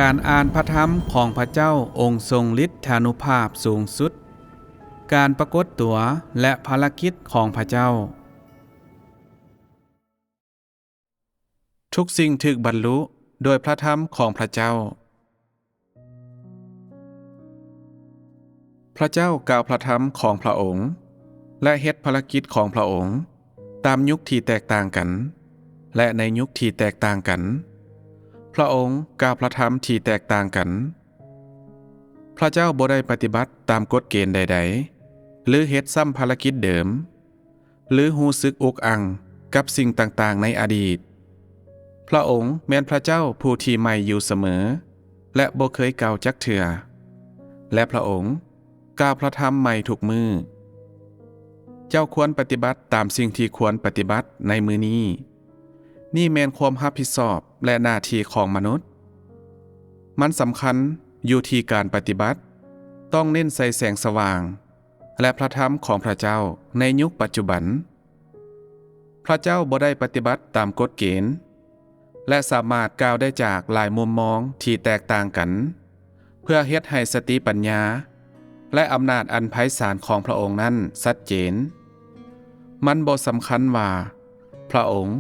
การอ่านพระธรรมของพระเจ้าองค์ทรงฤทธานุภาพสูงสุดการปรากฏตัวและภารกิจของพระเจ้าทุกสิ่งถูกบรรลุโดยพระธรรมของพระเจ้าพระเจ้ากล่าวพระธรรมของพระองค์และเฮ็ดภารกิจของพระองค์ตามยุคที่แตกต่างกันและในยุคที่แตกต่างกันพระองค์กล่าวพระธรรมที่แตกต่างกันพระเจ้าบ่ได้ปฏิบัติตามกฎเกณฑ์ใดๆหรือเฮ็ดซ้ำภารกิจเดิมหรือรู้สึกอุกอังกับสิ่งต่างๆในอดีตพระองค์แม่นพระเจ้าผู้ที่ใหม่อยู่เสมอและบ่เคยเก่าจักเทื่อและพระองค์กล่าวพระธรรมใหม่ทุกมือเจ้าควรปฏิบัติตามสิ่งที่ควรปฏิบัติในมือนี้นี่แม่นความรับผิดชอบและหน้าที่ของมนุษย์มันสำคัญอยู่ที่การปฏิบัติต้องเน้นใส่แสงสว่างและพระธรรมของพระเจ้าในยุคปัจจุบันพระเจ้าบ่ได้ปฏิบัติตามกฎเกณฑ์และสามารถกล่าวได้จากหลายมุมมองที่แตกต่างกันเพื่อเฮ็ดให้สติปัญญาและอำนาจอันไพศาลของพระองค์นั้นชัดเจนมันบ่สำคัญว่าพระองค์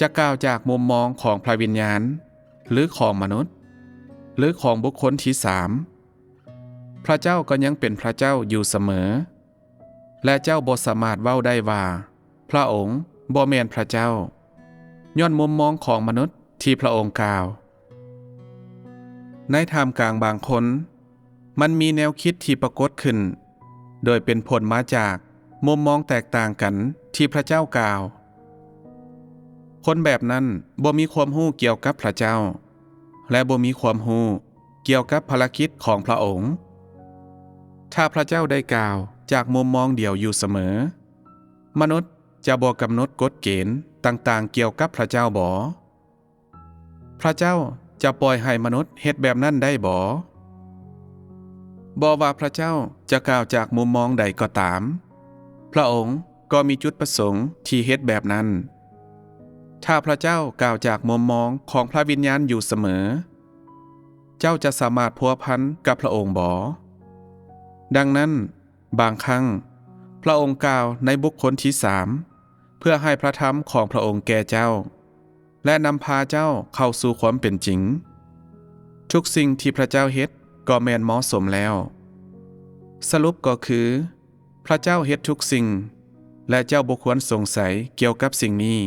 จะกล่าวจากมุมมองของพระวิญญาณหรือของมนุษย์หรือของบุคคลที่สามพระเจ้าก็ยังเป็นพระเจ้าอยู่เสมอและเจ้าบ่สามารถเว้าได้ว่าพระองค์บ่แม่นพระเจ้าย้อนมุมมองของมนุษย์ที่พระองค์กล่าวในท่ามกลางบางคนมันมีแนวคิดที่ปรากฏขึ้นโดยเป็นผลมาจากมุมมองแตกต่างกันที่พระเจ้ากล่าวคนแบบนั้นบ่มีความรู้เกี่ยวกับพระเจ้าและบ่มีความรู้เกี่ยวกับภารกิจของพระองค์ถ้าพระเจ้าได้กล่าวจากมุมมองเดียวอยู่เสมอมนุษย์จะบ่กำหนดกฎเกณฑ์ต่างๆเกี่ยวกับพระเจ้าบ่พระเจ้าจะปล่อยให้มนุษย์เฮ็ดแบบนั้นได้บ่ว่าพระเจ้าจะกล่าวจากมุมมองใดก็ตามพระองค์ก็มีจุดประสงค์ที่เฮ็ดแบบนั้นถ้าพระเจ้ากล่าวจากมุมมองของพระวิญญาณอยู่เสมอเจ้าจะสามารถพัวพันกับพระองค์บ่ดังนั้นบางครั้งพระองค์กล่าวในบุคคลที่สามเพื่อให้พระธรรมของพระองค์แก่เจ้าและนำพาเจ้าเข้าสู่ความเป็นจริงทุกสิ่งที่พระเจ้าเฮ็ดก็แม่นเหมาะสมแล้วสรุปก็คือพระเจ้าเฮ็ดทุกสิ่งและเจ้าบ่ควรสงสัยเกี่ยวกับสิ่งนี้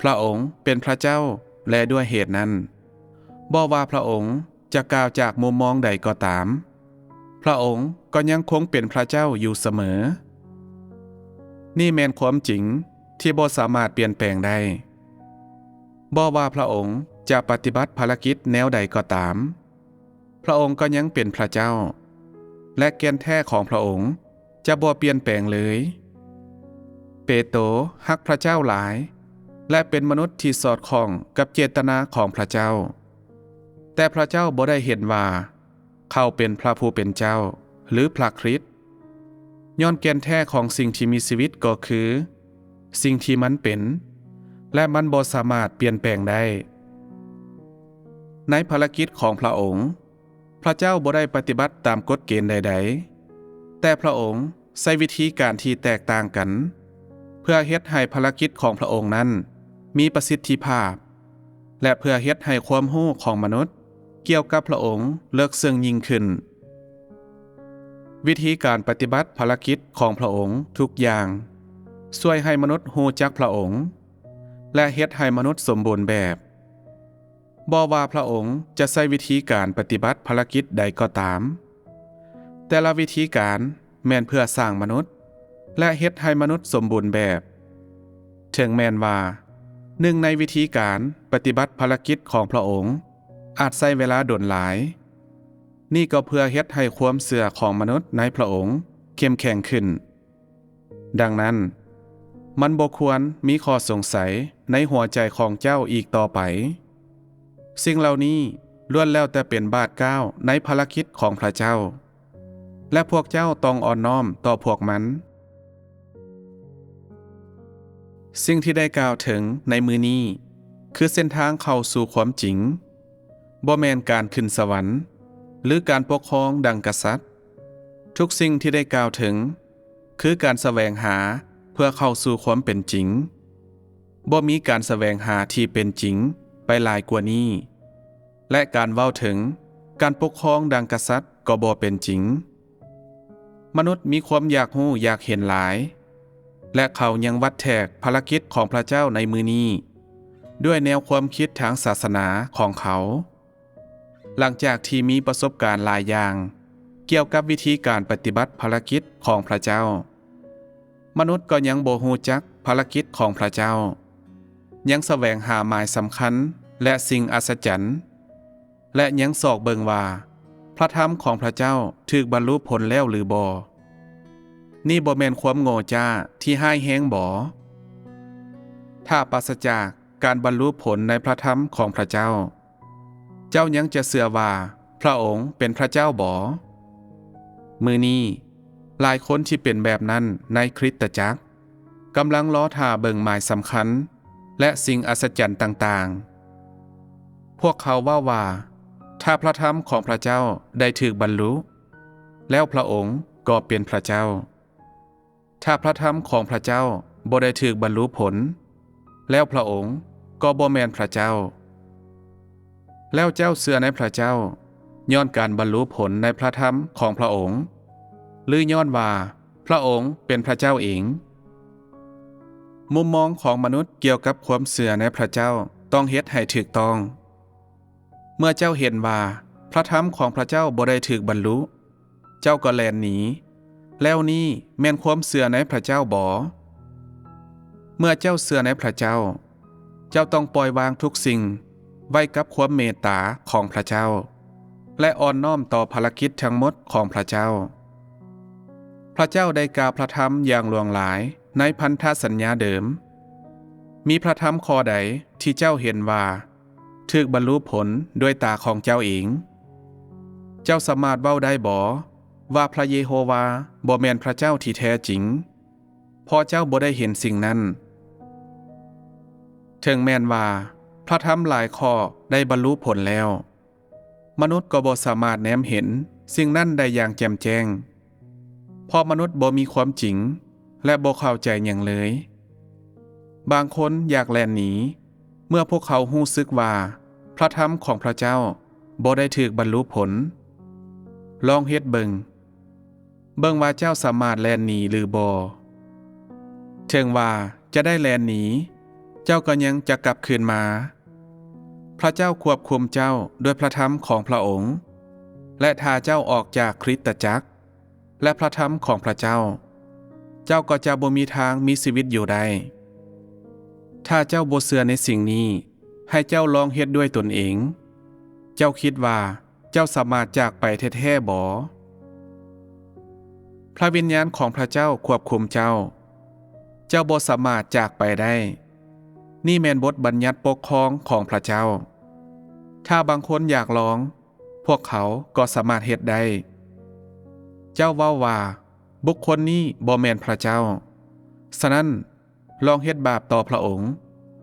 พระองค์เป็นพระเจ้าและด้วยเหตุนั้นบ่ว่าพระองค์จะกล่าวจากมุมมองใดก็ตามพระองค์ก็ยังคงเป็นพระเจ้าอยู่เสมอนี่แม่นความจริงที่บ่สามารถเปลี่ยนแปลงได้บ่ว่าพระองค์จะปฏิบัติภารกิจแนวใดก็ตามพระองค์ก็ยังเป็นพระเจ้าและแก่นแท้ของพระองค์จะบ่เปลี่ยนแปลงเลยเปโตรฮักพระเจ้าหลายและเป็นมนุษย์ที่สอดคล้องกับเจตนาของพระเจ้าแต่พระเจ้าบ่ได้เห็นว่าเขาเป็นพระผู้เป็นเจ้าหรือพระคริสต์ย้อนแก่นแท้ของสิ่งที่มีชีวิตก็คือสิ่งที่มันเป็นและมันบ่สามารถเปลี่ยนแปลงได้ในภารกิจของพระองค์พระเจ้าบ่ได้ปฏิบัติตามกฎเกณฑ์ใดๆแต่พระองค์ใช้วิธีการที่แตกต่างกันเพื่อเฮ็ดให้ภารกิจของพระองค์นั้นมีประสิทธิภาพและเพื่อเฮ็ดให้ความรู้ของมนุษย์เกี่ยวกับพระองค์เลิกเสื่องยิ่งขึ้นวิธีการปฏิบัติภารกิจของพระองค์ทุกอย่างช่วยให้มนุษย์รู้จักพระองค์และเฮ็ดให้มนุษย์สมบูรณ์แบบบ่ว่าพระองค์จะใช้วิธีการปฏิบัติภารกิจใดก็ตามแต่ละวิธีการแม่นเพื่อสร้างมนุษย์และเฮ็ดให้มนุษย์สมบูรณ์แบบถึงแม้นว่าหนึ่งในวิธีการปฏิบัติภารกิจของพระองค์อาจใช้เวลาโดนหลายนี่ก็เพื่อเฮ็ดให้ความเชื่อของมนุษย์ในพระองค์เข้มแข็งขึ้นดังนั้นมันบ่ควรมีข้อสงสัยในหัวใจของเจ้าอีกต่อไปสิ่งเหล่านี้ล้วนแล้วแต่เป็นบาทก้าวในภารกิจของพระเจ้าและพวกเจ้าต้องอ่อนน้อมต่อพวกมันสิ่งที่ได้กล่าวถึงในมือนี้คือเส้นทางเข้าสู่ความจริง บ่แม่นการขึ้นสวรรค์หรือการปกครองดังกษัตริย์ทุกสิ่งที่ได้กล่าวถึงคือการแสวงหาเพื่อเข้าสู่ความเป็นจริงบ่มีการแสวงหาที่เป็นจริงไปหลายกว่านี้และการเว้าถึงการปกครองดังกษัตริย์ก็บ่เป็นจริงมนุษย์มีความอยากรู้อยากเห็นหลายและเขายังวัดแทกภารกิจของพระเจ้าในมือนี้ด้วยแนวความคิดทางศาสนาของเขาหลังจากที่มีประสบการณ์หลายอย่างเกี่ยวกับวิธีการปฏิบัติภารกิจของพระเจ้ามนุษย์ก็ยังบ่ฮู้จักภารกิจของพระเจ้ายังแสวงหาหมายสำคัญและสิ่งอัศจรรย์และยังสอกเบิงว่าพระธรรมของพระเจ้าถูกบรรลุผลแล้วหรือบ่นี่บ่แม่นความโง่จ้าที่ห้ายแฮงบ่ถ้าปราศจากการบรรลุผลในพระธรรมของพระเจ้าเจ้ายังจะเชื่อว่าพระองค์เป็นพระเจ้าบ่มื้อนี้หลายคนที่เป็นแบบนั้นในคริสตจักรกำลังรอท่าเบิ่งหมายสำคัญและสิ่งอัศจรรย์ต่างๆพวกเขาว่าถ้าพระธรรมของพระเจ้าได้ถูกบรรลุแล้วพระองค์ก็เป็นพระเจ้าถ้าพระธรรมของพระเจ้าบ่ได้ถูกบรรลุผลแล้วพระองค์ก็บ่แม่นพระเจ้าแล้วเจ้าเชื่อในพระเจ้าย้อนการบรรลุผลในพระธรรมของพระองค์หรือย้อนว่าพระองค์เป็นพระเจ้าเองมุมมองของมนุษย์เกี่ยวกับความเชื่อในพระเจ้าต้องเฮ็ดให้ถูกต้องเมื่อเจ้าเห็นว่าพระธรรมของพระเจ้าบ่ได้ถูกบรรลุเจ้าก็แล่นหนีแล้วนี่แม่นความเชื่อในพระเจ้าบ่เมื่อเจ้าเชื่อในพระเจ้าเจ้าต้องปล่อยวางทุกสิ่งไว้กับความเมตตาของพระเจ้าและอ่อนน้อมต่อภารกิจทั้งหมดของพระเจ้าพระเจ้าได้กล่าวพระธรรมอย่างหลวงหลายในพันธสัญญาเดิมมีพระธรรมข้อใดที่เจ้าเห็นว่าถูกบรรลุผลด้วยตาของเจ้าเองเจ้าสามารถเว้าได้บ่ว่าพระเยโฮวาบ่แม่นพระเจ้าที่แท้จริงเพราะเจ้าบ่ได้เห็นสิ่งนั้นถึงแม้นว่าพระธรรมหลายข้อได้บรรลุผลแล้วมนุษย์ก็บ่สามารถแนมเห็นสิ่งนั้นได้อย่างแจ่มแจ้งเพราะมนุษย์บ่มีความจริงและบ่เข้าใจหยังเลยบางคนอยากแล่นหนีเมื่อพวกเขารู้สึกว่าพระธรรมของพระเจ้าบ่ได้ถูกบรรลุผลลองเฮ็ดเบิ่งว่าเจ้าสามารถแล่นหนีหรือบ่ถึงว่าจะได้แล่นหนีเจ้าก็ยังจะกลับคืนมาพระเจ้าควบคุมเจ้าด้วยพระธรรมของพระองค์และถ้าเจ้าออกจากคริสตจักรและพระธรรมของพระเจ้าเจ้าก็จะบ่มีทางมีชีวิตอยู่ได้ถ้าเจ้าบ่เชื่อในสิ่งนี้ให้เจ้าลองเฮ็ดด้วยตนเองเจ้าคิดว่าเจ้าสามารถจากไปแท้ๆบ่พระวิญญาณของพระเจ้าควบคุมเจ้าบ่สามารถจากไปได้นี่แม่นบทบัญญัติปกครองของพระเจ้าถ้าบางคนอยากลองพวกเขาก็สามารถเฮ็ดได้เจ้าว่าบุคคลนี้บ่แม่นพระเจ้าฉะนั้นลองเฮ็ดบาปต่อพระองค์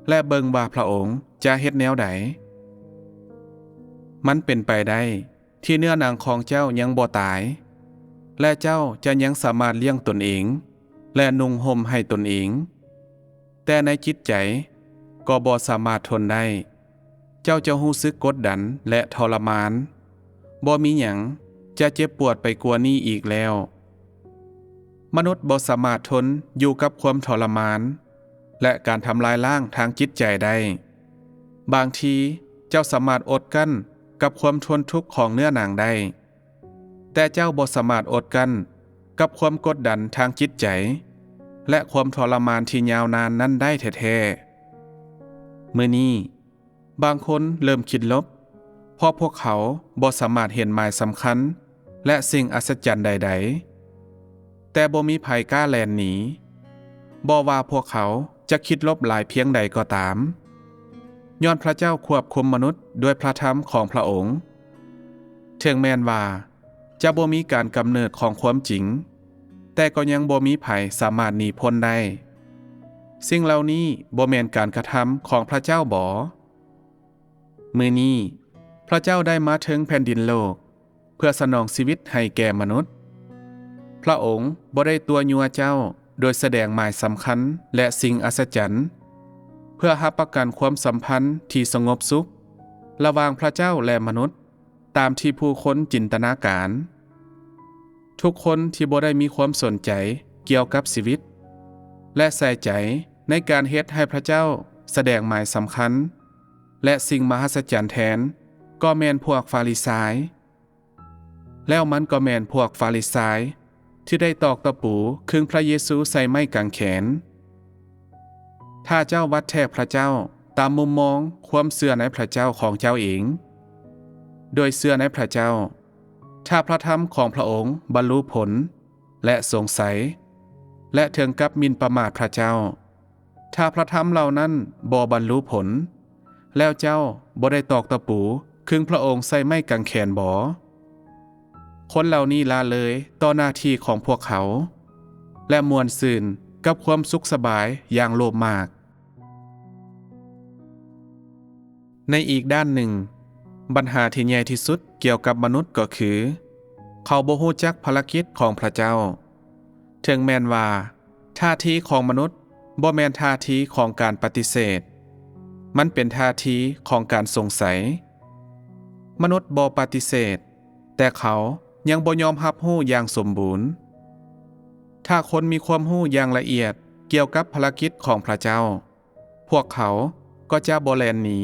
และเบิ่งว่าพระองค์จะเฮ็ดแนวใดมันเป็นไปได้ที่เนื้อหนังของเจ้ายังบ่ตายและเจ้าจะยังสามารถเลี้ยงตนเองและนุ่งห่มให้ตนเองแต่ในจิตใจก็บ่สามารถทนได้เจ้าจะรู้สึกกดดันและทรมานบ่มีหยังจะเจ็บปวดไปกว่านี้อีกแล้วมนุษย์บ่สามารถทนอยู่กับความทรมานและการทำลายล้างทางจิตใจได้บางทีเจ้าสามารถอดกั้นกับความทนทุกข์ของเนื้อหนังได้แต่เจ้าบ่สามารถอดกั้นกับความกดดันทางจิตใจและความทรมานที่ยาวนานนั้นได้แท้ๆมื้อนี้บางคนเริ่มคิดลบเพราะพวกเขาบ่สามารถเห็นหมายสำคัญและสิ่งอัศจรรย์ใดๆแต่บ่มีภัยกล้าแล่นหนีบ่ว่าพวกเขาจะคิดลบหลายเพียงใดก็ตามย้อนพระเจ้าควบคุมมนุษย์ด้วยพระธรรมของพระองค์ถึงแม้นว่าจะบ่มีการกำเนิดของความจริงแต่ก็ยังบ่มีภัยสามารถหนีพ้นได้สิ่งเหล่านี้บ่แม่นการกระทำของพระเจ้าบ่มื้อนี้ พระเจ้าได้มาถึงแผ่นดินโลกเพื่อสนองชีวิตให้แก่มนุษย์พระองค์บ่ได้ตัวยัวเจ้าโดยแสดงหมายสำคัญและสิ่งอัศจรรย์เพื่อรับประกันความสัมพันธ์ที่สงบสุขระหว่างพระเจ้าและมนุษย์ตามที่ผู้คนจินตนาการทุกคนที่บ่ได้มีความสนใจเกี่ยวกับชีวิตและใส่ใจในการเฮ็ดให้พระเจ้าแสดงหมายสำคัญและสิ่งมหัศจรรย์แทนก็แม่นพวกฟาริสายแล้วมันก็แม่นพวกฟาริสายที่ได้ตอกตะปูขึงพระเยซูใส่ไม้กางเขนถ้าเจ้าวัดแทกพระเจ้าตามมุมมองความเชื่อในพระเจ้าของเจ้าเองโดยเชื่อในพระเจ้าถ้าพระธรรมของพระองค์บรรลุผลและสงสัยและถึงกับหมิ่นประมาทพระเจ้าถ้าพระธรรมเหล่านั้นบ่บรรลุผลแล้วเจ้าบ่ได้ตอกตะปูขึงพระองค์ใส่ไม้กางเขนบ่คนเหล่านี้ละเลยต่อหน้าที่ของพวกเขาและมวนซื่นกับความสุขสบายอย่างโลภมากในอีกด้านหนึ่งปัญหาที่ใหญ่ที่สุดเกี่ยวกับมนุษย์ก็คือเขาบ่ฮู้จักภารกิจของพระเจ้าถึงแม้นว่าท่าทีของมนุษย์บ่แม่นท่าทีของการปฏิเสธมันเป็นท่าทีของการสงสัยมนุษย์บ่ปฏิเสธแต่เขายังบ่ยอมรับรู้อย่างสมบูรณ์ถ้าคนมีความรู้อย่างละเอียดเกี่ยวกับภารกิจของพระเจ้าพวกเขาก็จะบ่แล่นหนี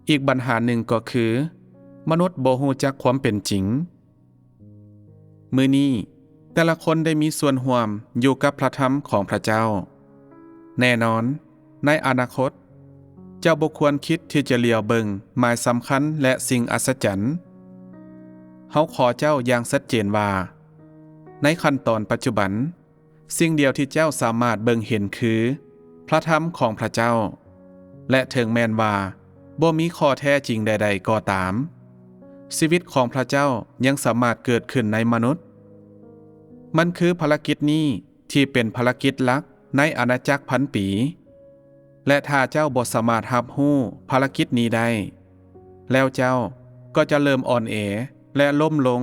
อีกปัญหาหนึ่งก็คือมนุษย์บ่ฮู้จักความเป็นจริงมื้อนี้แต่ละคนได้มีส่วนร่วมอยู่กับพระธรรมของพระเจ้าแน่นอนในอนาคตเจ้าบ่ควรคิดที่จะเลียวเบิ่งหมายสำคัญและสิ่งอัศจรรย์เฮาขอเจ้าอย่างชัดเจนว่าในขั้นตอนปัจจุบันสิ่งเดียวที่เจ้าสามารถเบิ่งเห็นคือพระธรรมของพระเจ้าและถึงแม้นว่าบ่มีข้อแท้จริงใดๆก็ตามชีวิตของพระเจ้ายังสามารถเกิดขึ้นในมนุษย์มันคือภารกิจนี้ที่เป็นภารกิจหลักในอาณาจักรพันปีและถ้าเจ้าบ่สามารถรับรู้ภารกิจนี้ได้แล้วเจ้าก็จะเริ่มอ่อนแอและล้มลง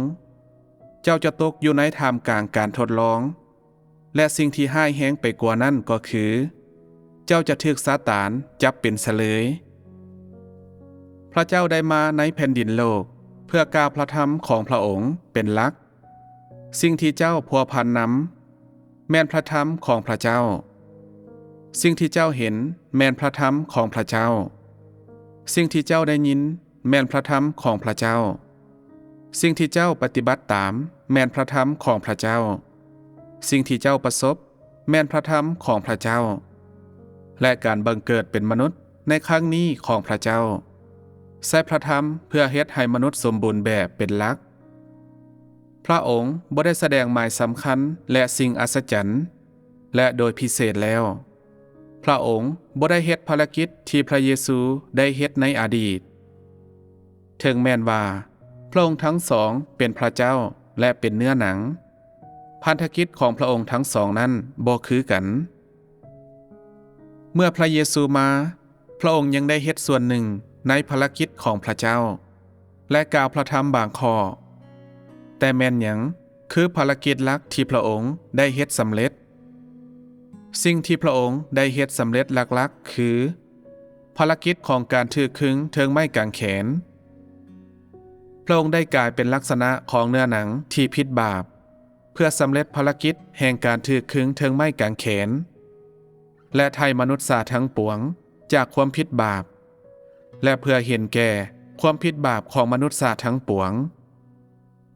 เจ้าจะตกอยู่ในท่ามกลางการทดลองและสิ่งที่ห้ายแฮงไปกว่านั้นก็คือเจ้าจะถูกซาตานจับเป็นเฉลยพระเจ้าได้มาในแผ่นดินโลกเพื่อกล่าวพระธรรมของพระองค์เป็นหลักสิ่งที่เจ้าพัวพันนำแม่นพระธรรมของพระเจ้าสิ่งที่เจ้าเห็นแม่นพระธรรมของพระเจ้าสิ่งที่เจ้าได้ยินแม่นพระธรรมของพระเจ้าสิ่งที่เจ้าปฏิบัติตามแม่นพระธรรมของพระเจ้าสิ่งที่เจ้าประสบแม่นพระธรรมของพระเจ้าและการบังเกิดเป็นมนุษย์ในครั้งนี้ของพระเจ้าใช้พระธรรมเพื่อเฮ็ดให้มนุษย์สมบูรณ์แบบเป็นหลักพระองค์บ่ได้แสดงหมายสำคัญและสิ่งอัศจรรย์และโดยพิเศษแล้วพระองค์บ่ได้เฮ็ดภารกิจที่พระเยซูได้เฮ็ดในอดีตถึงแม้นว่าพระองค์ทั้งสองเป็นพระเจ้าและเป็นเนื้อหนังพันธกิจของพระองค์ทั้งสองนั้นบ่คือกันเมื่อพระเยซูมาพระองค์ยังได้เฮ็ดส่วนหนึ่งในภารกิจของพระเจ้าและกล่าวพระธรรมบางข้อแต่แม่นหยังคือภารกิจหลักที่พระองค์ได้เฮ็ดสำเร็จสิ่งที่พระองค์ได้เฮ็ดสำเร็จหลักๆคือภารกิจของการถือขึงเทิงไม้กางเขนพระองค์ได้กลายเป็นลักษณะของเนื้อหนังที่ผิดบาปเพื่อสำเร็จภารกิจแห่งการถือขึงเทิงไม้กางเขนและไถ่มนุษย์ซาทั้งปวงจากความผิดบาปและเพื่อเห็นแก่ความผิดบาปของมนุษย์ซาทั้งปวง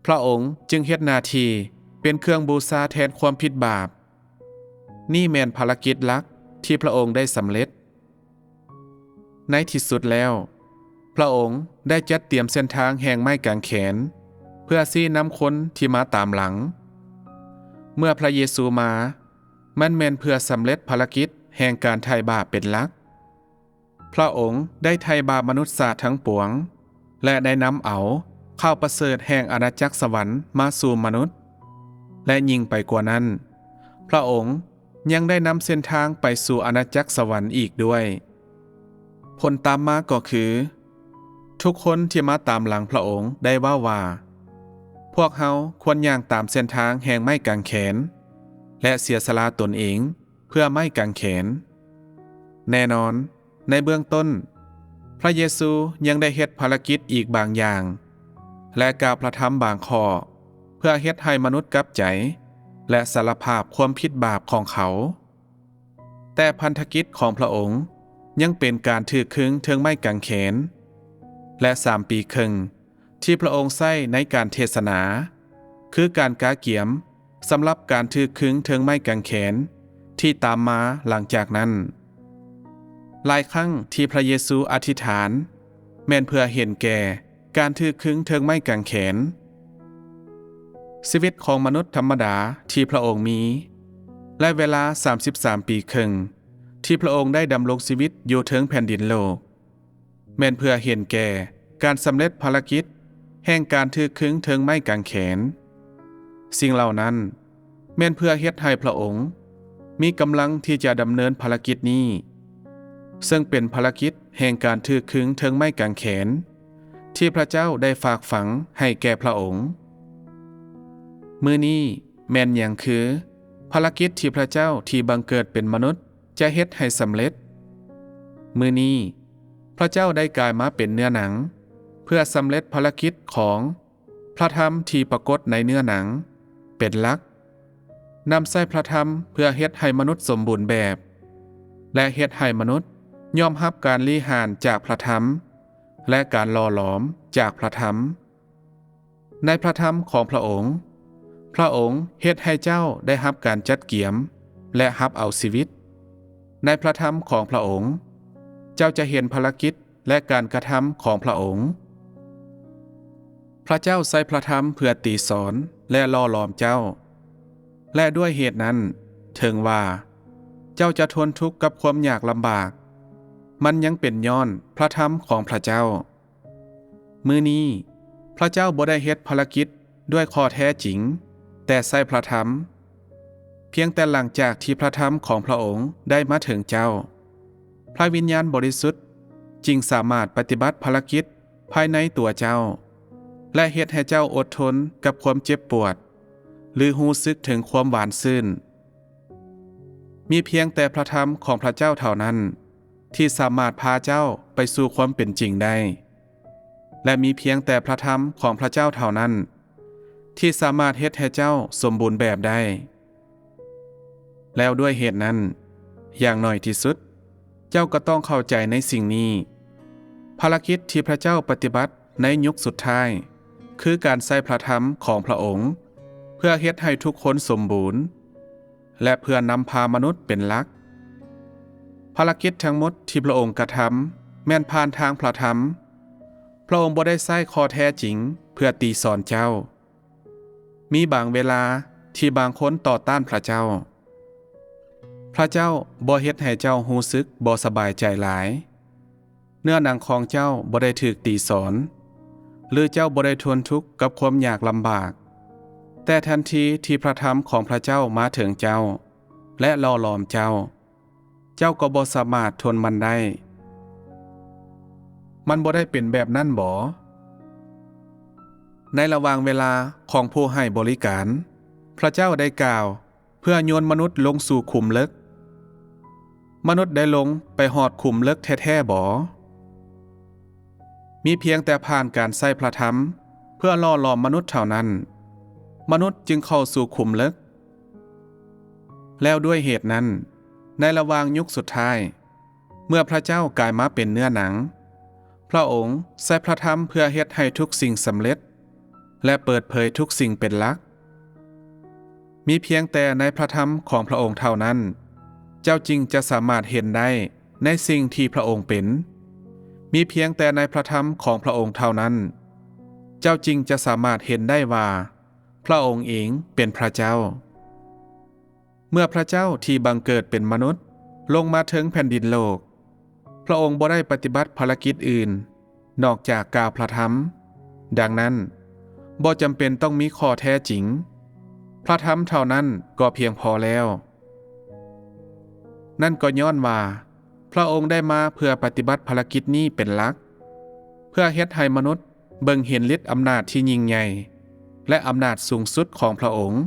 พระองค์จึงเฮ็ดหน้าที่เป็นเครื่องบูชาแทนความผิดบาปนี่แม่นภารกิจหลักที่พระองค์ได้สำเร็จในที่สุดแล้วพระองค์ได้จัดเตรียมเส้นทางแห่งไม้กางเขนเพื่อซี้นำคนที่มาตามหลังเมื่อพระเยซูมามันแม่นเพื่อสำเร็จภารกิจแห่งการไถ่บาปเป็นหลักพระองค์ได้ไถ่บาปมนุษย์ซาทั้งปวงและได้นำเอาข้าวประเสริฐแห่งอาณาจักรสวรรค์มาสู่มนุษย์และยิ่งไปกว่านั้นพระองค์ยังได้นำเส้นทางไปสู่อาณาจักรสวรรค์อีกด้วยผลตามมาก็คือ ทุกคนที่มาตามหลังพระองค์ได้ว่าพวกเฮาควรย่างตามเส้นทางแห่งไม้กางเขนและเสียสละตนเองเพื่อไม้กางเขนแน่นอนในเบื้องต้นพระเยซูยังได้เฮ็ดภารกิจอีกบางอย่างและกล่าวประทับบางข้อเพื่อเฮ็ดให้มนุษย์กลับใจและสารภาพความผิดบาปของเขาแต่พันธกิจของพระองค์ยังเป็นการถือครึงเทิงไม้กางเขนและ3 ปีครึ่งที่พระองค์ใช้ในการเทศนาคือการกาเกียมสำหรับการถือครึงเทิงไม้กางเขนที่ตามมาหลังจากนั้นหลายครั้งที่พระเยซูอธิษฐานแม่นเพื่อเห็นแก่การถือครึงเทิงไม้กางเขนชีวิตของมนุษย์ธรรมดาที่พระองค์มีและเวลา33 ปีครึ่งที่พระองค์ได้ดำรงชีวิตอยู่เทิงแผ่นดินโลกแม่นเพื่อเห็นแก่การสำเร็จภารกิจแห่งการถือครึงเทิงไม้กางเขนสิ่งเหล่านั้นแม่นเพื่อเฮ็ดให้พระองค์มีกำลังที่จะดำเนินภารกิจนี้ซึ่งเป็นภารกิจแห่งการถือครึงเทิงไม้กางเขนที่พระเจ้าได้ฝากฝังให้แก่พระองค์มื้อนี้แม่นหยังคือภารกิจที่พระเจ้าที่บังเกิดเป็นมนุษย์จะเฮ็ดให้สำเร็จมื้อนี้พระเจ้าได้กลายมาเป็นเนื้อหนังเพื่อสำเร็จภารกิจของพระธรรมที่ปรากฏในเนื้อหนังเป็นหลักนำใช้พระธรรมเพื่อเฮ็ดให้มนุษย์สมบูรณ์แบบและเฮ็ดให้มนุษย์ยอมรับการลี้หานจากพระธรรมและการหล่อหลอมจากพระธรรมในพระธรรมของพระองค์เฮ็ดให้เจ้าได้รับการจัดเกียมและรับเอาชีวิตในพระธรรมของพระองค์เจ้าจะเห็นภารกิจและการกระทำของพระองค์พระเจ้าใช้พระธรรมเพื่อตีสอนและหล่อหลอมเจ้าและด้วยเหตุนั้นถึงว่าเจ้าจะทนทุกข์กับความยากลำบากมันยังเป็นย้อนพระธรรมของพระเจ้ามื้อนี้พระเจ้าบ่ได้เฮ็ดภารกิจด้วยข้อแท้จริงแต่ใช้พระธรรมเพียงแต่หลังจากที่พระธรรมของพระองค์ได้มาถึงเจ้าพระวิญญาณบริสุทธิ์จึงสามารถปฏิบัติภารกิจภายในตัวเจ้าและเฮ็ดให้เจ้าอดทนกับความเจ็บปวดหรือรู้สึกถึงความหวานชื่นมีเพียงแต่พระธรรมของพระเจ้าเท่านั้นที่สามารถพาเจ้าไปสู่ความเป็นจริงได้และมีเพียงแต่พระธรรมของพระเจ้าเท่านั้นที่สามารถเฮ็ดให้เจ้าสมบูรณ์แบบได้แล้วด้วยเหตุนั้นอย่างน้อยที่สุดเจ้าก็ต้องเข้าใจในสิ่งนี้ภารกิจที่พระเจ้าปฏิบัติในยุคสุดท้ายคือการใช้พระธรรมของพระองค์เพื่อเฮ็ดให้ทุกคนสมบูรณ์และเพื่อนำพามนุษย์เป็นหลักภารกิจทั้งหมดที่พระองค์กระทำแม่นผ่านทางพระธรรมพระองค์บ่ได้ใช้ข้อแท้จริงเพื่อตีสอนเจ้ามีบางเวลาที่บางคนต่อต้านพระเจ้าบ่เฮ็ดให้เจ้ารู้สึกบ่สบายใจหลายเนื้อหนังของเจ้าบ่ได้ถูกตีสอนหรือเจ้าบ่ได้ทนทุกข์กับความยากลำบากแต่ทันทีที่พระธรรมของพระเจ้ามาถึงเจ้าและหล่อหลอมเจ้าก็บ่สามารถทนมันได้มันบ่ได้เป็นแบบนั้นบ่ในระหว่างเวลาของผู้ให้บริการพระเจ้าได้กล่าวเพื่อโยนมนุษย์ลงสู่ขุมลึกมนุษย์ได้ลงไปหอดขุมลึกแท้ๆบ่มีเพียงแต่ผ่านการใช้พระธรรมเพื่อล่อหลอมมนุษย์เท่านั้นมนุษย์จึงเข้าสู่ขุมลึกแล้วด้วยเหตุนั้นในระหว่างยุคสุดท้ายเมื่อพระเจ้ากลายมาเป็นเนื้อหนังพระองค์ใช้พระธรรมเพื่อเฮ็ดให้ทุกสิ่งสำเร็จและเปิดเผยทุกสิ่งเป็นหลักมีเพียงแต่ในพระธรรมของพระองค์เท่านั้นเจ้าจึงจะสามารถเห็นได้ในสิ่งที่พระองค์เป็นมีเพียงแต่ในพระธรรมของพระองค์เท่านั้นเจ้าจึงจะสามารถเห็นได้ว่าพระองค์เองเป็นพระเจ้าเมื่อพระเจ้าที่บังเกิดเป็นมนุษย์ลงมาถึงแผ่นดินโลกพระองค์บ่ได้ปฏิบัติภารกิจอื่นนอกจากกล่าวพระธรรมดังนั้นบ่จำเป็นต้องมีข้อแท้จริงพระธรรมเท่านั้นก็เพียงพอแล้วนั่นก็ย้อนว่าพระองค์ได้มาเพื่อปฏิบัติภารกิจนี้เป็นหลัก เพื่อเฮ็ดให้มนุษย์เบิ่งเห็นฤทธิ์อำนาจที่ยิ่งใหญ่และอำนาจสูงสุดของพระองค์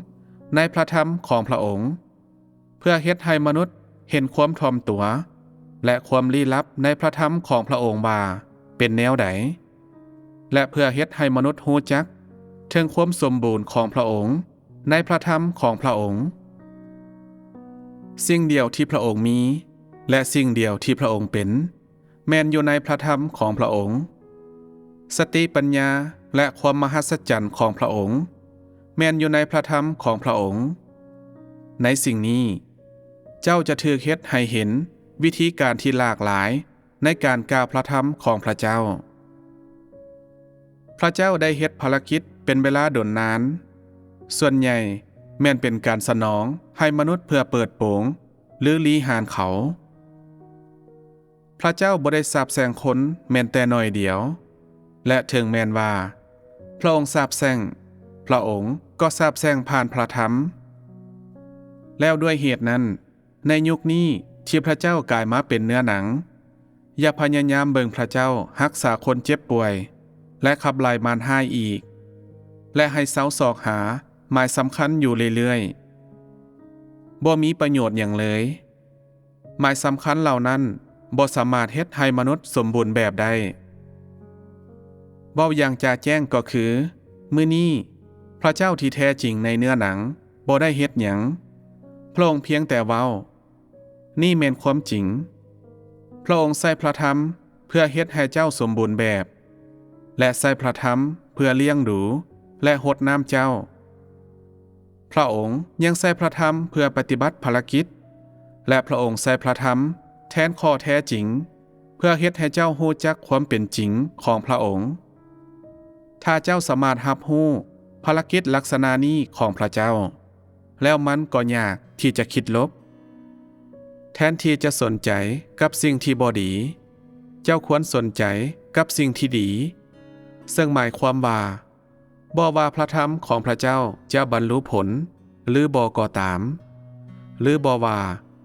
ในพระธรรมของพระองค์เพื่อเฮ็ดให้มนุษย์เห็นความถ่อมตัวและความลี้ลับในพระธรรมของพระองค์ว่าเป็นแนวใดและเพื่อเฮ็ดให้มนุษย์รู้จักถึงความสมบูรณ์ของพระองค์ในพระธรรมของพระองค์สิ่งเดียวที่พระองค์มีและสิ่งเดียวที่พระองค์เป็นแม่นอยู่ในพระธรรมของพระองค์สติปัญญาและความมหัศจรรย์ของพระองค์แม่นอยู่ในพระธรรมของพระองค์ในสิ่งนี้เจ้าจะถูกเฮ็ดให้เห็นวิธีการที่หลากหลายในการกล่าวพระธรรมของพระเจ้าพระเจ้าได้เฮ็ดภารกิจเป็นเวลาดนนานส่วนใหญ่แม่นเป็นการสนองให้มนุษย์เพื่อเปิดโปงหรือลี้หานเขาพระเจ้าบ่ได้สาปแช่งคนแม่นแต่น้อยเดียวและถึงแม่นว่าพระองค์สาปแช่งพระองค์ก็สาปแช่งผ่านพระธรรมแล้วด้วยเหตุนั้นในยุคนี้ที่พระเจ้ากลายมาเป็นเนื้อหนังอย่าพยายามเบิ่งพระเจ้ารักษาคนเจ็บป่วยและขับไล่มารร้ายอีกและให้เซ้าซอกหาหมายสำคัญอยู่เรื่อยๆบ่มีประโยชน์อย่างเลยหมายสำคัญเหล่านั้นบ่สามารถเฮ็ดให้มนุษย์สมบูรณ์แบบได้เว้าอย่างจะแจ้งก็คือมื้อนี้พระเจ้าที่แท้จริงในเนื้อหนังบ่ได้เฮ็ดหยังพระองค์เพียงแต่เว้านี่แม่นความจริงพระองค์ใส่พระธรรมเพื่อเฮ็ดให้เจ้าสมบูรณ์แบบและใส่พระธรรมเพื่อเลี้ยงดูและรดน้ำเจ้าพระองค์ยังใส่พระธรรมเพื่อปฏิบัติภารกิจและพระองค์ใส่พระธรรมแทนข้อแท้จริงเพื่อเฮ็ดให้เจ้ารู้จักความเป็นจริงของพระองค์ถ้าเจ้าสามารถรับรู้ภารกิจลักษณะนี้ของพระเจ้าแล้วมันก็ยากที่จะคิดลบแทนที่จะสนใจกับสิ่งที่บ่ดีเจ้าควรสนใจกับสิ่งที่ดีซึ่งหมายความว่าบ่ว่าพระธรรมของพระเจ้าจะบรรลุผลหรือบ่ก็ตามหรือบ่ว่า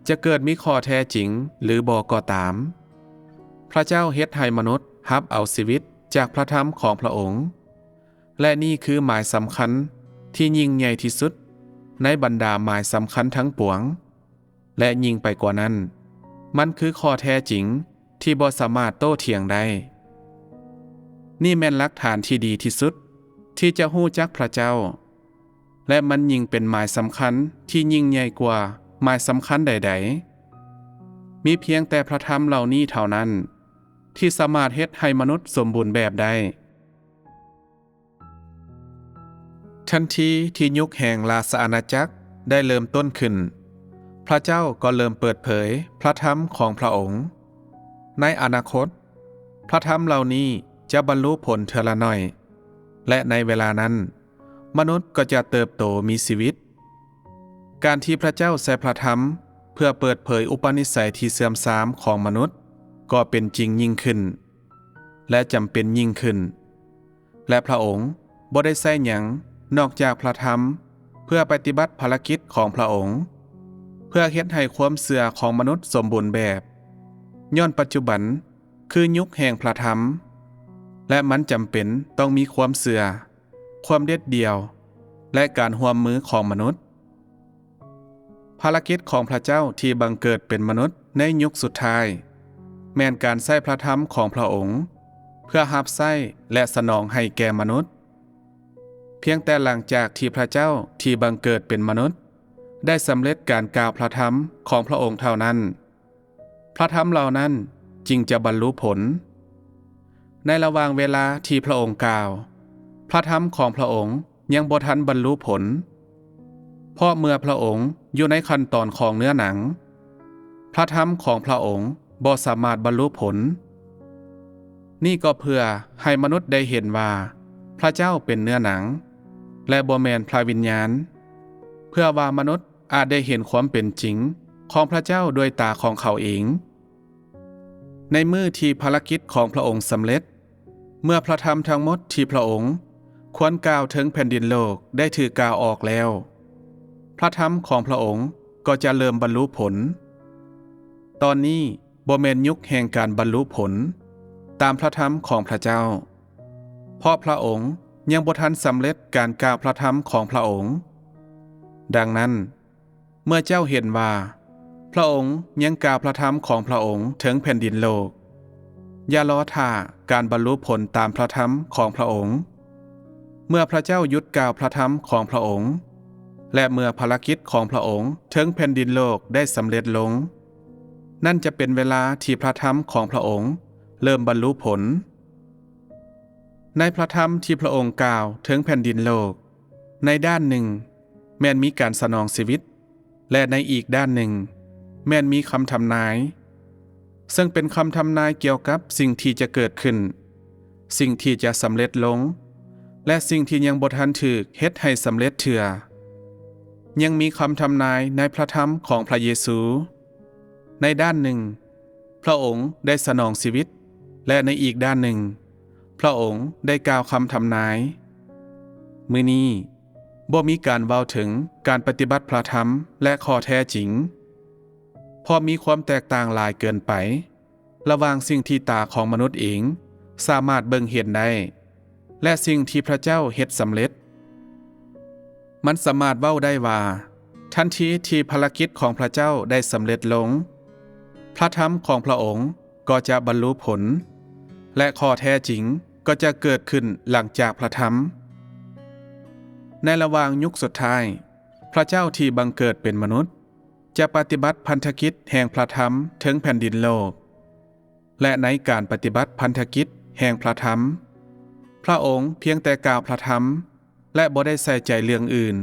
จะเกิดมีข้อแท้จริงหรือบ่ก็ตามพระเจ้าเฮ็ดให้มนุษย์รับเอาชีวิตจากพระธรรมของพระองค์และนี่คือหมายสำคัญที่ยิ่งใหญ่ที่สุดในบรรดาหมายสำคัญทั้งปวงและยิ่งไปกว่านั้นมันคือข้อแท้จริงที่บ่สามารถโต้เถียงได้นี่แม่นหลักฐานที่ดีที่สุดที่จะรู้จักพระเจ้าและมันยิ่งเป็นหมายสำคัญที่ยิ่งใหญ่กว่าหมายสำคัญใดๆมีเพียงแต่พระธรรมเหล่านี้เท่านั้นที่สามารถเฮ็ดให้มนุษย์สมบูรณ์แบบได้ทันทีที่ยุคแห่งราชอาณาจักรได้เริ่มต้นขึ้นพระเจ้าก็เริ่มเปิดเผยพระธรรมของพระองค์ในอนาคตพระธรรมเหล่านี้จะบรรลุผลเทอละน้อยและในเวลานั้นมนุษย์ก็จะเติบโตมีชีวิตการที่พระเจ้าใส่พระธรรมเพื่อเปิดเผยอุปนิสัยที่เสื่อมทรามของมนุษย์ก็เป็นจริงยิ่งขึ้นและจำเป็นยิ่งขึ้นและพระองค์บ่ได้ใส่หยังนอกจากพระธรรมเพื่อปฏิบัติภารกิจของพระองค์เพื่อเฮ็ดให้ความเชื่อของมนุษย์สมบูรณ์แบบย้อนปัจจุบันคือยุคแห่งพระธรรมและมันจำเป็นต้องมีความเชื่อความเด็ดเดี่ยวและการร่วมมือของมนุษย์ภารกิจของพระเจ้าที่บังเกิดเป็นมนุษย์ในยุคสุดท้ายแม่นการใช้พระธรรมของพระองค์เพื่อรับใช้และสนองให้แก่มนุษย์เพียงแต่หลังจากที่พระเจ้าที่บังเกิดเป็นมนุษย์ได้สำเร็จการกล่าวพระธรรมของพระองค์เท่านั้นพระธรรมเหล่านั้นจึงจะบรรลุผลในระหว่างเวลาที่พระองค์กล่าวพระธรรมของพระองค์ยังบ่ทันบรรลุผลเพราะเมื่อพระองค์อยู่ในขั้นตอนของเนื้อหนังพระธรรมของพระองค์บ่สามารถบรรลุผลนี่ก็เพื่อให้มนุษย์ได้เห็นว่าพระเจ้าเป็นเนื้อหนังและบ่แม่นพระวิญญาณเพื่อว่ามนุษย์อาจได้เห็นความเป็นจริงของพระเจ้าด้วยตาของเขาเองในมื้อที่ภารกิจของพระองค์สำเร็จเมื่อพระธรรมทั้งหมดที่พระองค์ควรกล่าวถึงแผ่นดินโลกได้ถูกกล่าวออกแล้วพระธรรมของพระองค์ก็จะเริ่มบรรลุผลตอนนี้บ่แม่นยุคแห่งการบรรลุผล ตามพระธรรมของพระเจ้าเพราะพระองค์ยังบ่ทันสำเร็จการกล่าวพระธรรมของพระองค์ดังนั้นเมื่อเจ้าเห็นว่าพระองค์ยังกล่าวพระธรรมของพระองค์ถึงแผ่นดินโลกอย่ารอท่าการบรรลุผลตามพระธรรมของพระองค์เมื่อพระเจ้าหยุดกล่าวพระธรรมของพระองค์และเมื่อภารกิจของพระองค์ถึงแผ่นดินโลกได้สำเร็จลงนั่นจะเป็นเวลาที่พระธรรมของพระองค์เริ่มบรรลุผลในพระธรรมที่พระองค์กล่าวถึงแผ่นดินโลกในด้านหนึ่งแม้นมีการสนองชีวิตและในอีกด้านหนึ่งแม้นมีคำทำนายซึ่งเป็นคำทำนายเกี่ยวกับสิ่งที่จะเกิดขึ้นสิ่งที่จะสำเร็จลงและสิ่งที่ยังบ่ทันถูกเฮ็ดให้สำเร็จเถื่อยังมีคำทำนายในพระธรรมของพระเยซูในด้านหนึ่งพระองค์ได้สนองชีวิตและในอีกด้านหนึ่งพระองค์ได้กล่าวคำทำนายมื้อนี้บ่มีการเว้าถึงการปฏิบัติพระธรรมและข้อแท้จริงเพราะมีความแตกต่างหลายเกินไประหว่างสิ่งที่ตาของมนุษย์เองสามารถเบิ่งเห็นได้และสิ่งที่พระเจ้าเฮ็ดสำเร็จมันสามารถเว้าได้ว่าทันทีที่ภารกิจของพระเจ้าได้สำเร็จลงพระธรรมของพระองค์ก็จะบรรลุผลและข้อแท้จริงก็จะเกิดขึ้นหลังจากพระธรรมในระหว่างยุคสุดท้ายพระเจ้าที่บังเกิดเป็นมนุษย์จะปฏิบัติพันธกิจแห่งพระธรรมถึงแผ่นดินโลกและในการปฏิบัติพันธกิจแห่งพระธรรมพระองค์เพียงแต่กล่าวพระธรรมและบ่ได้ใส่ใจเรื่องอื่น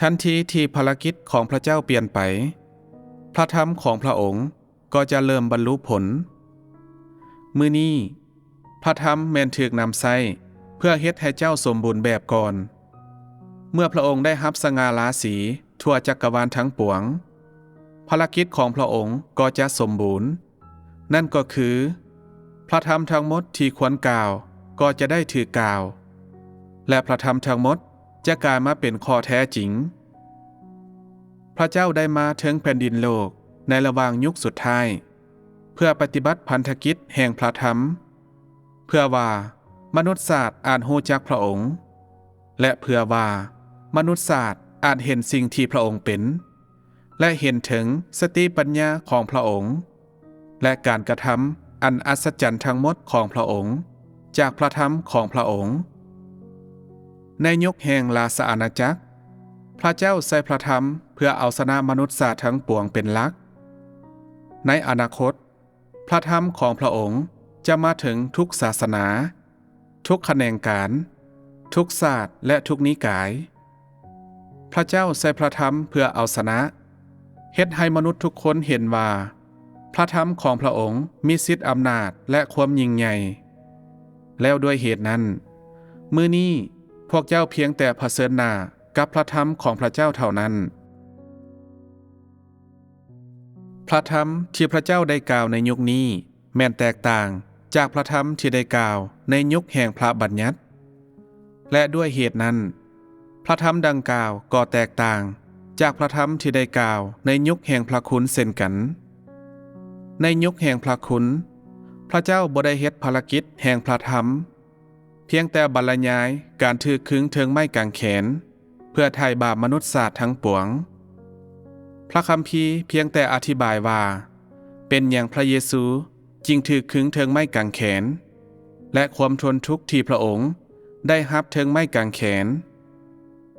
ทันทีที่ภารกิจของพระเจ้าเปลี่ยนไปพระธรรมของพระองค์ก็จะเริ่มบรรลุผลมื้อนี้พระธรรมแม่นถูกนำใช้เพื่อเฮ็ดให้เจ้าสมบูรณ์แบบก่อนเมื่อพระองค์ได้รับสง่าราศีทั่วจักรวาลทั้งปวงภารกิจของพระองค์ก็จะสมบูรณ์นั่นก็คือพระธรรมทั้งหมดที่ควรกล่าวก็จะได้ถูกกล่าวและพระธรรมทั้งหมดจะกลายมาเป็นข้อแท้จริงพระเจ้าได้มาถึงแผ่นดินโลกในระหว่างยุคสุดท้ายเพื่อปฏิบัติพันธกิจแห่งพระธรรมเพื่อว่ามนุษยชาติอาจรู้จักพระองค์และเพื่อว่ามนุษยชาติอาจเห็นสิ่งที่พระองค์เป็นและเห็นถึงสติปัญญาของพระองค์และการกระทำอันอัศจรรย์ทั้งหมดของพระองค์จากพระธรรมของพระองค์ในยุคแห่งราชอาณาจักรพระเจ้าใส่พระธรรมเพื่อเอาชนะมนุษยชาติทั้งปวงเป็นหลักในอนาคตพระธรรมของพระองค์จะมาถึงทุกศาสนาทุกแขนงการทุกศาสตร์และทุกนิกายพระเจ้าใส่พระธรรมเพื่อเอาชนะเฮ็ดให้มนุษย์ทุกคนเห็นว่าพระธรรมของพระองค์มีสิทธิอำนาจและความยิ่งใหญ่แล้วด้วยเหตุนั้นมื้อนี้พวกเจ้าเพียงแต่เผชิญหน้ากับพระธรรมของพระเจ้าเท่านั้นพระธรรมที่พระเจ้าได้กล่าวในยุคนี้แม้นแตกต่างจากพระธรรมที่ได้กล่าวในยุคแห่งพระบัญญัติและด้วยเหตุนั้นพระธรรมดังกล่าวก็แตกต่างจากพระธรรมที่ได้กล่าวในยุคแห่งพระคุณเช่นกันในยุคแห่งพระคุณพระเจ้าบ่ได้เฮ็ดภารกิจแห่งพระธรรมเพียงแต่บรรยายการถูกขึงเทิงไม้กางเขนเพื่อไถ่บาปมนุษยชาติทั้งปวงพระคัมภีร์เพียงแต่อธิบายว่าเป็นอย่างพระเยซูจึงถูกขึงเทิงไม้กางเขนและความทนทุกข์ที่พระองค์ได้รับเทิงไม้กางเขน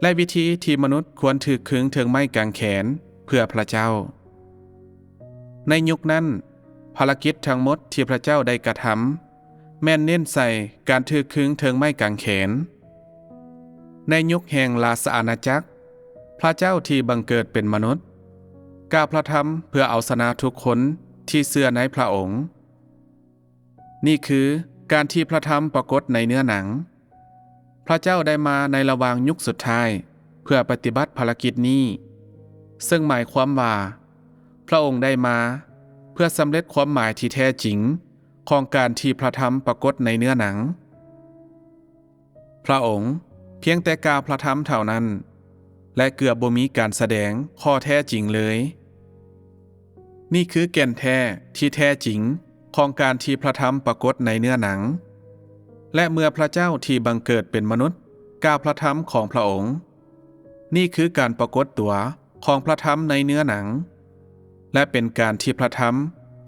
และวิธีที่มนุษย์ควรถูกขึงเทิงไม้กางเขนเพื่อพระเจ้าในยุคนั้นภารกิจทั้งหมดที่พระเจ้าได้กระทำแม่นเน้นใส่การถูกขึงเทิงไม้กางเขนในยุคแห่งราชอาณาจักรพระเจ้าที่บังเกิดเป็นมนุษย์กล่าวพระธรรมเพื่อเอาชนะทุกคนที่เชื่อในพระองค์นี่คือการที่พระธรรมปรากฏในเนื้อหนังพระเจ้าได้มาในระหว่างยุคสุดท้ายเพื่อปฏิบัติภารกิจนี้ซึ่งหมายความว่าพระองค์ได้มาเพื่อสำเร็จความหมายที่แท้จริงของการที่พระธรรมปรากฏในเนื้อหนังพระองค์เพียงแต่กล่าวพระธรรมเท่านั้นและเกือบบ่มีการแสดงข้อแท้จริงเลยนี่คือแก่นแท้ที่แท้จริง ของการที่พระธรรมปรากฏในเนื้อหนังและเมื่อพระเจ้าที่บังเกิดเป็นมนุษย์กล่าวพระธรรมของพระองค์นี่คือการปรากฏตัวของพระธรรมในเนื้อหนังและเป็นการที่พระธรรม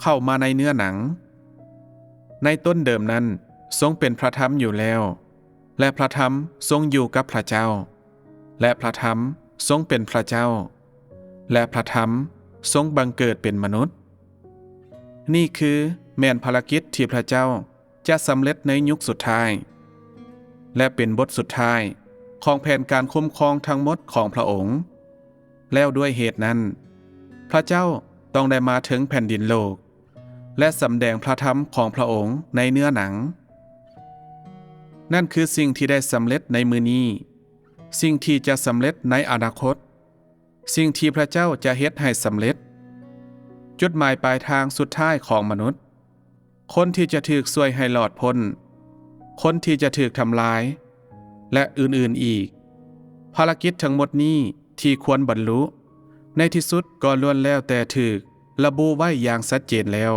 เข้ามาในเนื้อหนังในต้นเดิมนั้นทรงเป็นพระธรรมอยู่แล้วและพระธรรมทรงอยู่กับพระเจ้าและพระธรรมทรงเป็นพระเจ้าและพระธรรมทรงบังเกิดเป็นมนุษย์นี่คือแม่นภารกิจที่พระเจ้าจะสำเร็จในยุคสุดท้ายและเป็นบทสุดท้ายของแผนการคุ้มครองทั้งหมดของพระองค์แล้วด้วยเหตุนั้นพระเจ้าต้องได้มาถึงแผ่นดินโลกและสำแดงพระธรรมของพระองค์ในเนื้อหนังนั่นคือสิ่งที่ได้สำเร็จในมื้อนี้สิ่งที่จะสำเร็จในอนาคตสิ่งที่พระเจ้าจะเฮ็ดให้สำเร็จจุดหมายปลายทางสุดท้ายของมนุษย์คนที่จะถูกช่วยให้หลอดพ้นคนที่จะถูกทำลายและอื่นๆอีกภารกิจทั้งหมดนี้ที่ควรบรรลุในที่สุดก็ล้วนแล้วแต่ถูกระบุไว้อย่างชัดเจนแล้ว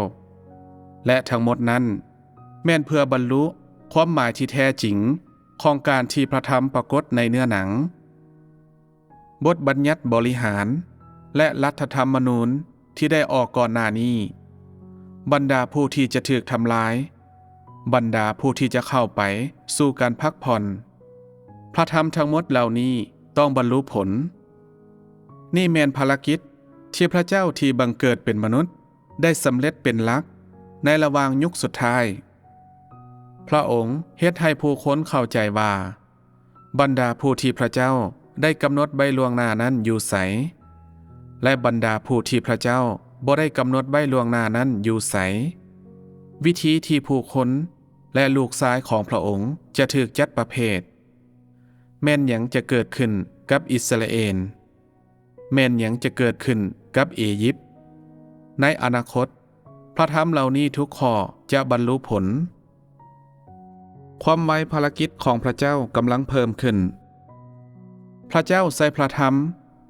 และทั้งหมดนั้นแม่นเพื่อบรรลุความหมายที่แท้จริงของการที่พระธรรมปรากฏในเนื้อหนังบทบัญญัติบริหารและรัฐธรรมนูญที่ได้ออกก่อนหน้านี้บรรดาผู้ที่จะถูกทำลายบรรดาผู้ที่จะเข้าไปสู่การพักผ่อนพระธรรมทั้งหมดเหล่านี้ต้องบรรลุผลนี่แม่นภารกิจที่พระเจ้าที่บังเกิดเป็นมนุษย์ได้สำเร็จเป็นหลักในระหว่างยุคสุดท้ายพระองค์เฮ็ดให้ผู้คนเข้าใจว่าบรรดาผู้ที่พระเจ้าได้กำหนดไว้ล่วงหน้านั้นอยู่ไสและบรรดาผู้ที่พระเจ้าบ่ได้กำหนดไว้ล่วงหน้านั้นอยู่ไสวิธีที่ผู้คนและลูกชายของพระองค์จะถูกจัดประเภทแม่นหยังจะเกิดขึ้นกับอิสราเอลแม่นหยังจะเกิดขึ้นกับอียิปต์ในอนาคตพระธรรมเหล่านี้ทุกข้อจะบรรลุผลความไวภารกิจของพระเจ้ากำลังเพิ่มขึ้นพระเจ้าใส่พระธรรม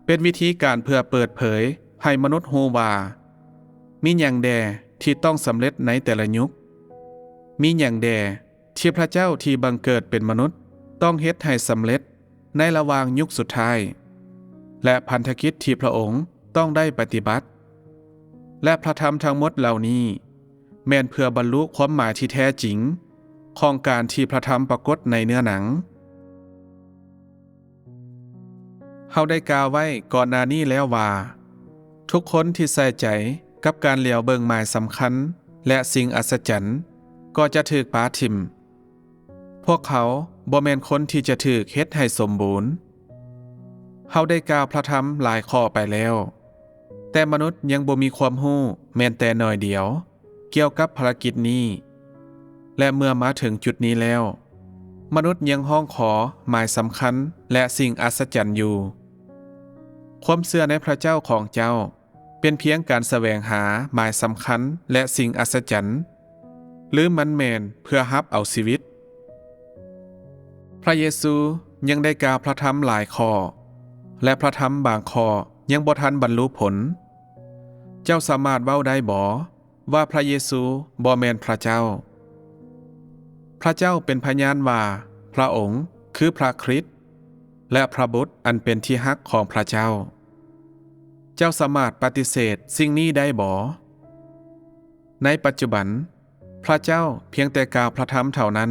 เป็นวิธีการเพื่อเปิดเผยให้มนุษย์รู้ว่ามีหยังแดที่ต้องสำเร็จในแต่ละยุคมีหยังแดที่พระเจ้าที่บังเกิดเป็นมนุษย์ต้องเฮ็ดให้สำเร็จในระหว่างยุคสุดท้ายและพันธกิจที่พระองค์ต้องได้ปฏิบัติและพระธรรมทั้งหมดเหล่านี้แม่นเพื่อบรรลุความหมายที่แท้จริงของการที่พระธรรมปรากฏในเนื้อหนังเฮาได้กล่าวไว้ก่อนหน้านี้แล้วว่าทุกคนที่ใส่ใจกับการเหลียวเบิ่งหมายสำคัญและสิ่งอัศจรรย์ก็จะถูกปาทิ่มพวกเขาบ่แม่นคนที่จะถูกเฮ็ดให้สมบูรณ์เฮาได้กล่าวพระธรรมหลายข้อไปแล้วแต่มนุษย์ยังบ่มีความรู้แม้แต่น้อยเดียวเกี่ยวกับภารกิจนี้และเมื่อมาถึงจุดนี้แล้วมนุษย์ยังห้องขอหมายสำคัญและสิ่งอัศจรรย์อยู่ความเชื่อในพระเจ้าของเจ้าเป็นเพียงการแสวงหาหมายสำคัญและสิ่งอัศจรรย์หรือมันแม่นเพื่อรับเอาชีวิตพระเยซูยังได้กล่าวพระธรรมหลายข้อและพระธรรมบางข้อยังบ่ทันบรรลุผลเจ้าสามารถเว้าได้บ่ว่าพระเยซูบ่แม่นพระเจ้าพระเจ้าเป็นพยานว่าพระองค์คือพระคริสต์และพระบุตรอันเป็นที่ฮักของพระเจ้าเจ้าสามารถปฏิเสธสิ่งนี้ได้บ่ในปัจจุบันพระเจ้าเพียงแต่กล่าวพระธรรมเท่านั้น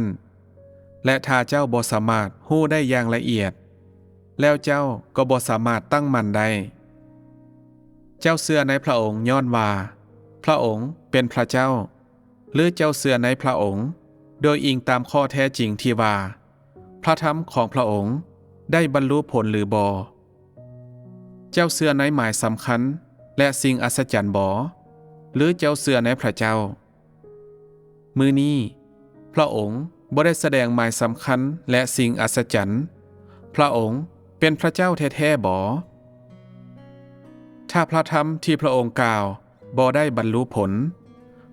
และถ้าเจ้าบ่สามารถรู้ได้อย่างละเอียดแล้วเจ้าก็บ่สามารถตั้งมั่นได้เจ้าเชื่อในพระองค์ย้อนว่าพระองค์เป็นพระเจ้าหรือเจ้าเชื่อในพระองค์โดยอิงตามข้อแท้จริงที่ว่าพระธรรมของพระองค์ได้บรรลุผลหรือบ่เจ้าเชื่อในหมายสำคัญและสิ่งอัศจรรย์บ่หรือเจ้าเชื่อในพระเจ้ามื้อนี้พระองค์บ่ได้แสดงหมายสำคัญและสิ่งอัศจรรย์พระองค์เป็นพระเจ้าแท้ๆบ่ถ้าพระธรรมที่พระองค์กล่าวบ่ได้บรรลุผล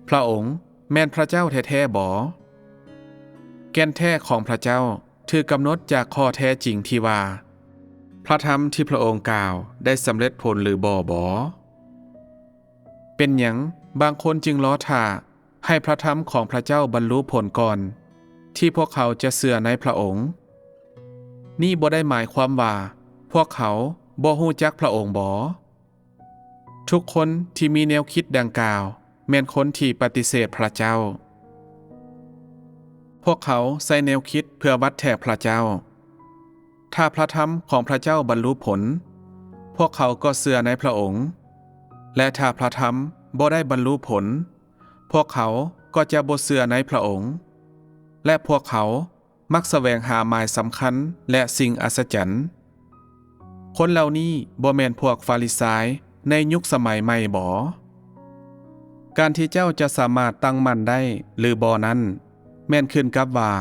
พระองค์แม่นพระเจ้าแท้ๆบ่แก่นแท้ของพระเจ้าถือกำหนดจากข้อแท้จริงที่ว่าพระธรรมที่พระองค์กล่าวได้สำเร็จผลหรือบ่เป็นหยังบางคนจึงล้อท่า ให้พระธรรมของพระเจ้าบรรลุผลก่อนที่พวกเขาจะเชื่อในพระองค์นี่บ่ได้หมายความว่าพวกเขาบ่ฮู้จักพระองค์บ่ทุกคนที่มีแนวคิดดังกล่าวแม่นคนที่ปฏิเสธพระเจ้าพวกเขาใส่แนวคิดเพื่อวัดแทกพระเจ้าถ้าพระธรรมของพระเจ้าบรรลุผลพวกเขาก็เชื่อในพระองค์และถ้าพระธรรมบ่ได้บรรลุผลพวกเขาก็จะบ่เชื่อในพระองค์และพวกเขามักแสวงหาหมายสำคัญและสิ่งอัศจรรย์คนเหล่านี้บ่แม่นพวกฟาริสายในยุคสมัยใหม่บ่การที่เจ้าจะสามารถตั้งมั่นได้หรือบ่นั้นแม่นขึ้นกับว่า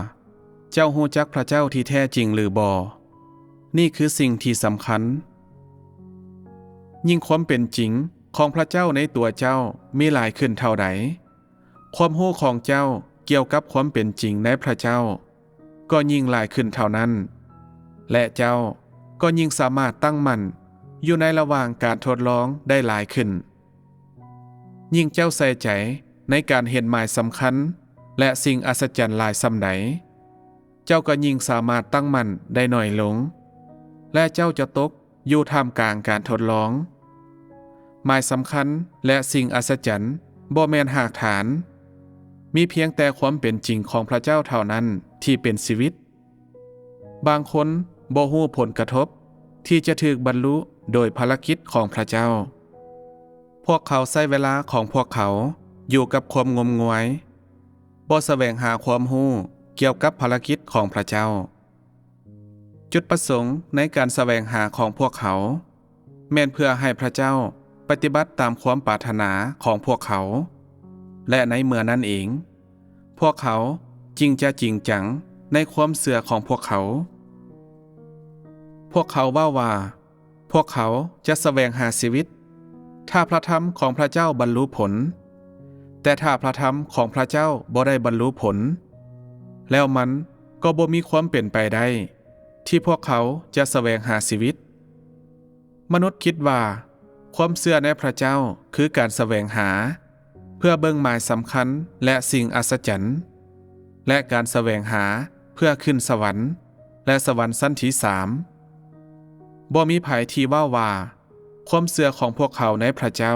เจ้าฮู้จักพระเจ้าที่แท้จริงหรือบ่นี่คือสิ่งที่สำคัญยิ่งความเป็นจริงของพระเจ้าในตัวเจ้ามีหลายขึ้นเท่าใดความรู้ของเจ้าเกี่ยวกับความเป็นจริงในพระเจ้าก็ยิ่งหลายขึ้นเท่านั้นและเจ้าก็ยิ่งสามารถตั้งมั่นอยู่ในระหว่างการทดลองได้หลายขึ้นยิ่งเจ้าใส่ใจในการเห็นหมายสำคัญและสิ่งอัศจรรย์หลายส่ำใดเจ้าก็ยิ่งสามารถตั้งมั่นได้น้อยลงและเจ้าจะตกอยู่ท่ามกลางการทดลองหมายสำคัญและสิ่งอัศจรรย์บ่แม่นหากฐานมีเพียงแต่ความเป็นจริงของพระเจ้าเท่านั้นที่เป็นชีวิตบางคนบ่ฮู้ผลกระทบที่จะถูกบรรลุโดยภารกิจของพระเจ้าพวกเขาใช้เวลาของพวกเขาอยู่กับความงมงายบ่แสวงหาความรู้เกี่ยวกับภารกิจของพระเจ้าจุดประสงค์ในการแสวงหาของพวกเขาแม่นเพื่อให้พระเจ้าปฏิบัติตามความปรารถนาของพวกเขาและในเมื่อนั้นเองพวกเขาจึงจะจริงจังในความเชื่อของพวกเขาพวกเขาว่าพวกเขาจะแสวงหาชีวิตถ้าพระธรรมของพระเจ้าบรรลุผลแต่ถ้าพระธรรมของพระเจ้าบ่ได้บรรลุผลแล้วมันก็บ่มีความเป็นไปได้ที่พวกเขาจะแสวงหาชีวิตมนุษย์คิดว่าความเชื่อในพระเจ้าคือการแสวงหาเพื่อเบิ่งหมายสำคัญและสิ่งอัศจรรย์และการแสวงหาเพื่อขึ้นสวรรค์และสวรรค์ชั้นที่3บ่มีไผที่ว่าความเชื่อของพวกเขาในพระเจ้า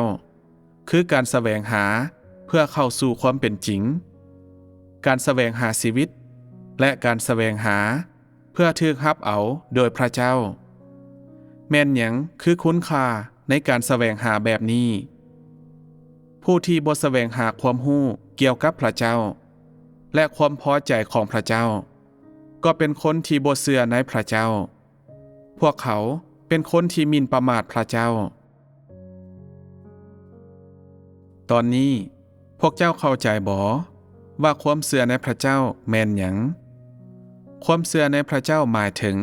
คือการแสวงหาเพื่อเข้าสู่ความเป็นจริงการแสวงหาชีวิตและการแสวงหาเพื่อถูกรับเอาโดยพระเจ้าแม่นหยังคือคุณค่าในการแสวงหาแบบนี้ผู้ที่บ่แสวงหาความรู้เกี่ยวกับพระเจ้าและความพอใจของพระเจ้าก็เป็นคนที่บ่เชื่อในพระเจ้าพวกเขาเป็นคนที่หมิ่นประมาทพระเจ้าตอนนี้พวกเจ้าเข้าใจบ่ว่าความเชื่อในพระเจ้าแม่นหยังความเชื่อในพระเจ้าหมายถึง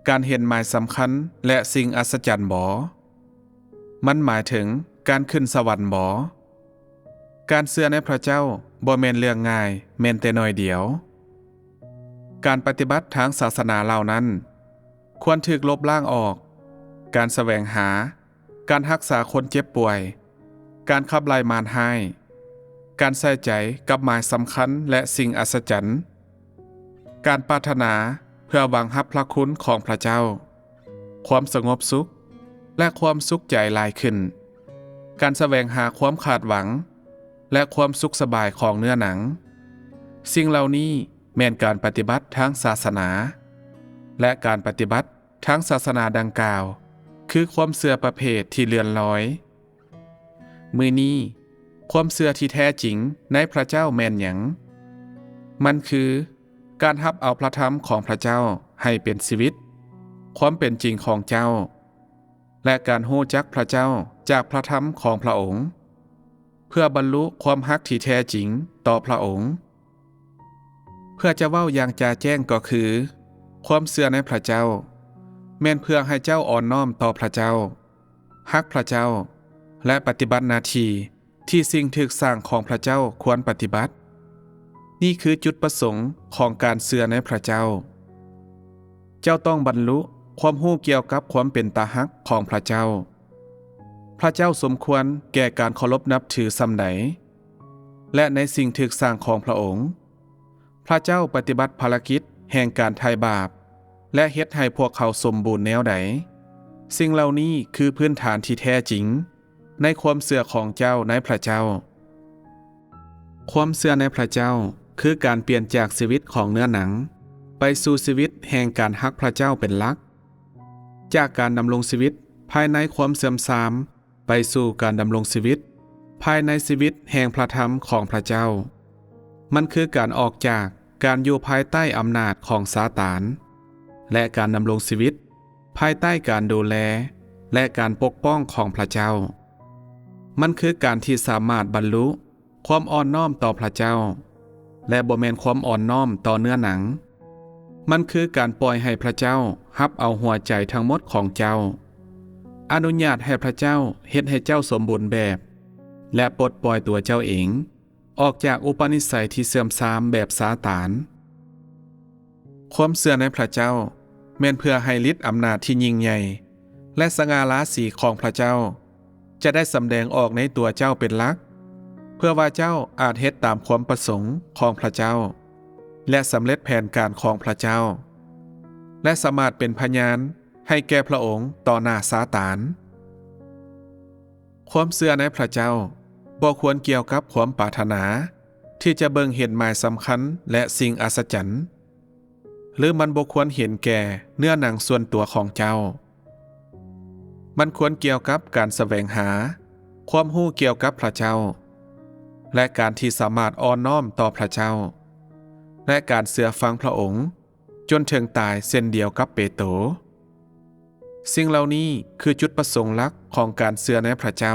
การเห็นหมายสำคัญและสิ่งอัศจรรย์บ่มันหมายถึงการขึ้นสวรรค์บ่การเชื่อในพระเจ้าบ่แม่นเรื่องง่ายแม่นแต่น้อยเดียวการปฏิบัติทางศาสนาเหล่านั้นควรถูกลบล้างออกการแสวงหาการรักษาคนเจ็บป่วยการขับไล่มารร้ายการใส่ใจกับหมายสำคัญและสิ่งอัศจรรย์การปรารถนาเพื่อหวังรับพระคุณของพระเจ้าความสงบสุขและความสุขใจหลายขึ้นการแสวงหาความขาดหวังและความสุขสบายของเนื้อหนังสิ่งเหล่านี้แม่นการปฏิบัติทางศาสนาและการปฏิบัติทางศาสนาดังกล่าวคือความเชื่อประเภทที่เลื่อนลอยมื้อนี้ความเชื่อที่แท้จริงในพระเจ้าแม่นหยังมันคือการรับเอาพระธรรมของพระเจ้าให้เป็นชีวิตความเป็นจริงของเจ้าและการรู้จักพระเจ้าจากพระธรรมของพระองค์เพื่อบรรลุความรักที่แท้จริงต่อพระองค์เพื่อจะเว้าอย่างแจ้งแจ้งก็คือความเชื่อในพระเจ้าแม่นเพื่อให้เจ้าอ่อนน้อมต่อพระเจ้ารักพระเจ้าและปฏิบัติหน้าที่ที่สิ่งถูกสร้างของพระเจ้าควรปฏิบัตินี่คือจุดประสงค์ของการเชื่อในพระเจ้าเจ้าต้องบรรลุความรู้เกี่ยวกับความเป็นตาฮักของพระเจ้าพระเจ้าสมควรแก่การเคารพนับถือส่ำใด และในสิ่งถึกสร้างของพระองค์พระเจ้าปฏิบัติภารกิจแห่งการไถ่บาปและเฮ็ดให้พวกเขาสมบูรณ์แนวใดสิ่งเหล่านี้คือพื้นฐานที่แท้จริงในความเชื่อของเจ้าในพระเจ้าความเชื่อในพระเจ้าคือการเปลี่ยนจากชีวิตของเนื้อหนังไปสู่ชีวิตแห่งการฮักพระเจ้าเป็นหลักจากการดำรงชีวิตภายในความเสื่อมทรามไปสู่การดำรงชีวิตภายในชีวิตแห่งพระธรรมของพระเจ้ามันคือการออกจากการอยู่ภายใต้อำนาจของซาตานและการดำรงชีวิตภายใต้การดูแลและการปกป้องของพระเจ้ามันคือการที่สามารถบรรลุความอ่อนน้อมต่อพระเจ้าและบ่แม่นความอ่อนน้อมต่อเนื้อหนังมันคือการปล่อยให้พระเจ้ารับเอาหัวใจทั้งหมดของเจ้าอนุญาตให้พระเจ้าเฮ็ดให้เจ้าสมบูรณ์แบบและปลดปล่อยตัวเจ้าเองออกจากอุปนิสัยที่เสื่อมทรามแบบซาตานความเชื่อในพระเจ้าแม่นเพื่อให้ฤทธิ์อำนาจที่ยิ่งใหญ่และสง่าราศีของพระเจ้าจะได้สำแดงออกในตัวเจ้าเป็นหลักเพื่อว่าเจ้าอาจเฮ็ดตามความประสงค์ของพระเจ้าและสำเร็จแผนการของพระเจ้าและสามารถเป็นพยานให้แก่พระองค์ต่อหน้าซาตานความเชื่อในพระเจ้าบ่ควรเกี่ยวกับความปรารถนาที่จะเบิ่งเห็นหมายสำคัญและสิ่งอัศจรรย์หรือมันบ่ควรเห็นแก่เนื้อหนังส่วนตัวของเจ้ามันควรเกี่ยวกับการแสวงหาความรู้เกี่ยวกับพระเจ้าและการที่สามารถอ่อนน้อมต่อพระเจ้าและการเชื่อฟังพระองค์จนถึงตายเช่นเดียวกับเปโตรสิ่งเหล่านี้คือจุดประสงค์หลักของการเชื่อในพระเจ้า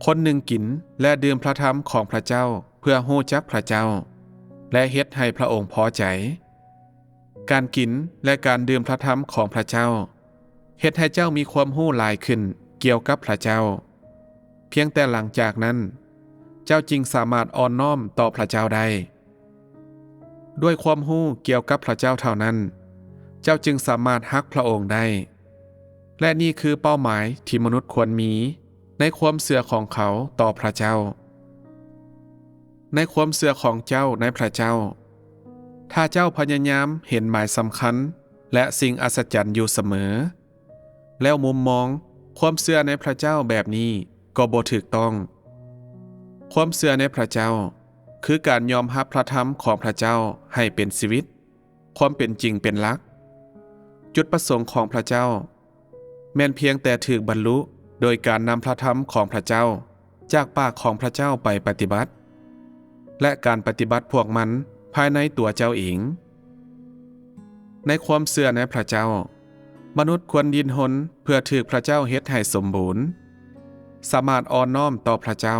คนหนึ่งกินและดื่มพระธรรมของพระเจ้าเพื่อรู้จักพระเจ้าและเฮ็ดให้พระองค์พอใจการกินและการดื่มพระธรรมของพระเจ้าเฮ็ดให้เจ้ามีความรู้หลายขึ้นเกี่ยวกับพระเจ้าเพียงแต่หลังจากนั้นเจ้าจึงสามารถอ่อนน้อมต่อพระเจ้าได้ด้วยความรู้เกี่ยวกับพระเจ้าเท่านั้นเจ้าจึงสามารถฮักพระองค์ได้และนี่คือเป้าหมายที่มนุษย์ควรมีในความเชื่อของเขาต่อพระเจ้าในความเชื่อของเจ้าในพระเจ้าถ้าเจ้าพยายามเห็นหมายสำคัญและสิ่งอัศจรรย์อยู่เสมอแล้วมุมมองความเชื่อในพระเจ้าแบบนี้ก็บ่ถูกต้องความเชื่อในพระเจ้าคือการยอมรับพระธรรมของพระเจ้าให้เป็นชีวิตความเป็นจริงเป็นหลักจุดประสงค์ของพระเจ้าแม้นเพียงแต่ถูกบรรลุโดยการนำพระธรรมของพระเจ้าจากปากของพระเจ้าไปปฏิบัติและการปฏิบัติพวกมันภายในตัวเจ้าเองในความเชื่อในพระเจ้ามนุษย์ควรดิ้นรนเพื่อถูกพระเจ้าเฮ็ดให้สมบูรณ์สามารถอ่อนน้อมต่อพระเจ้า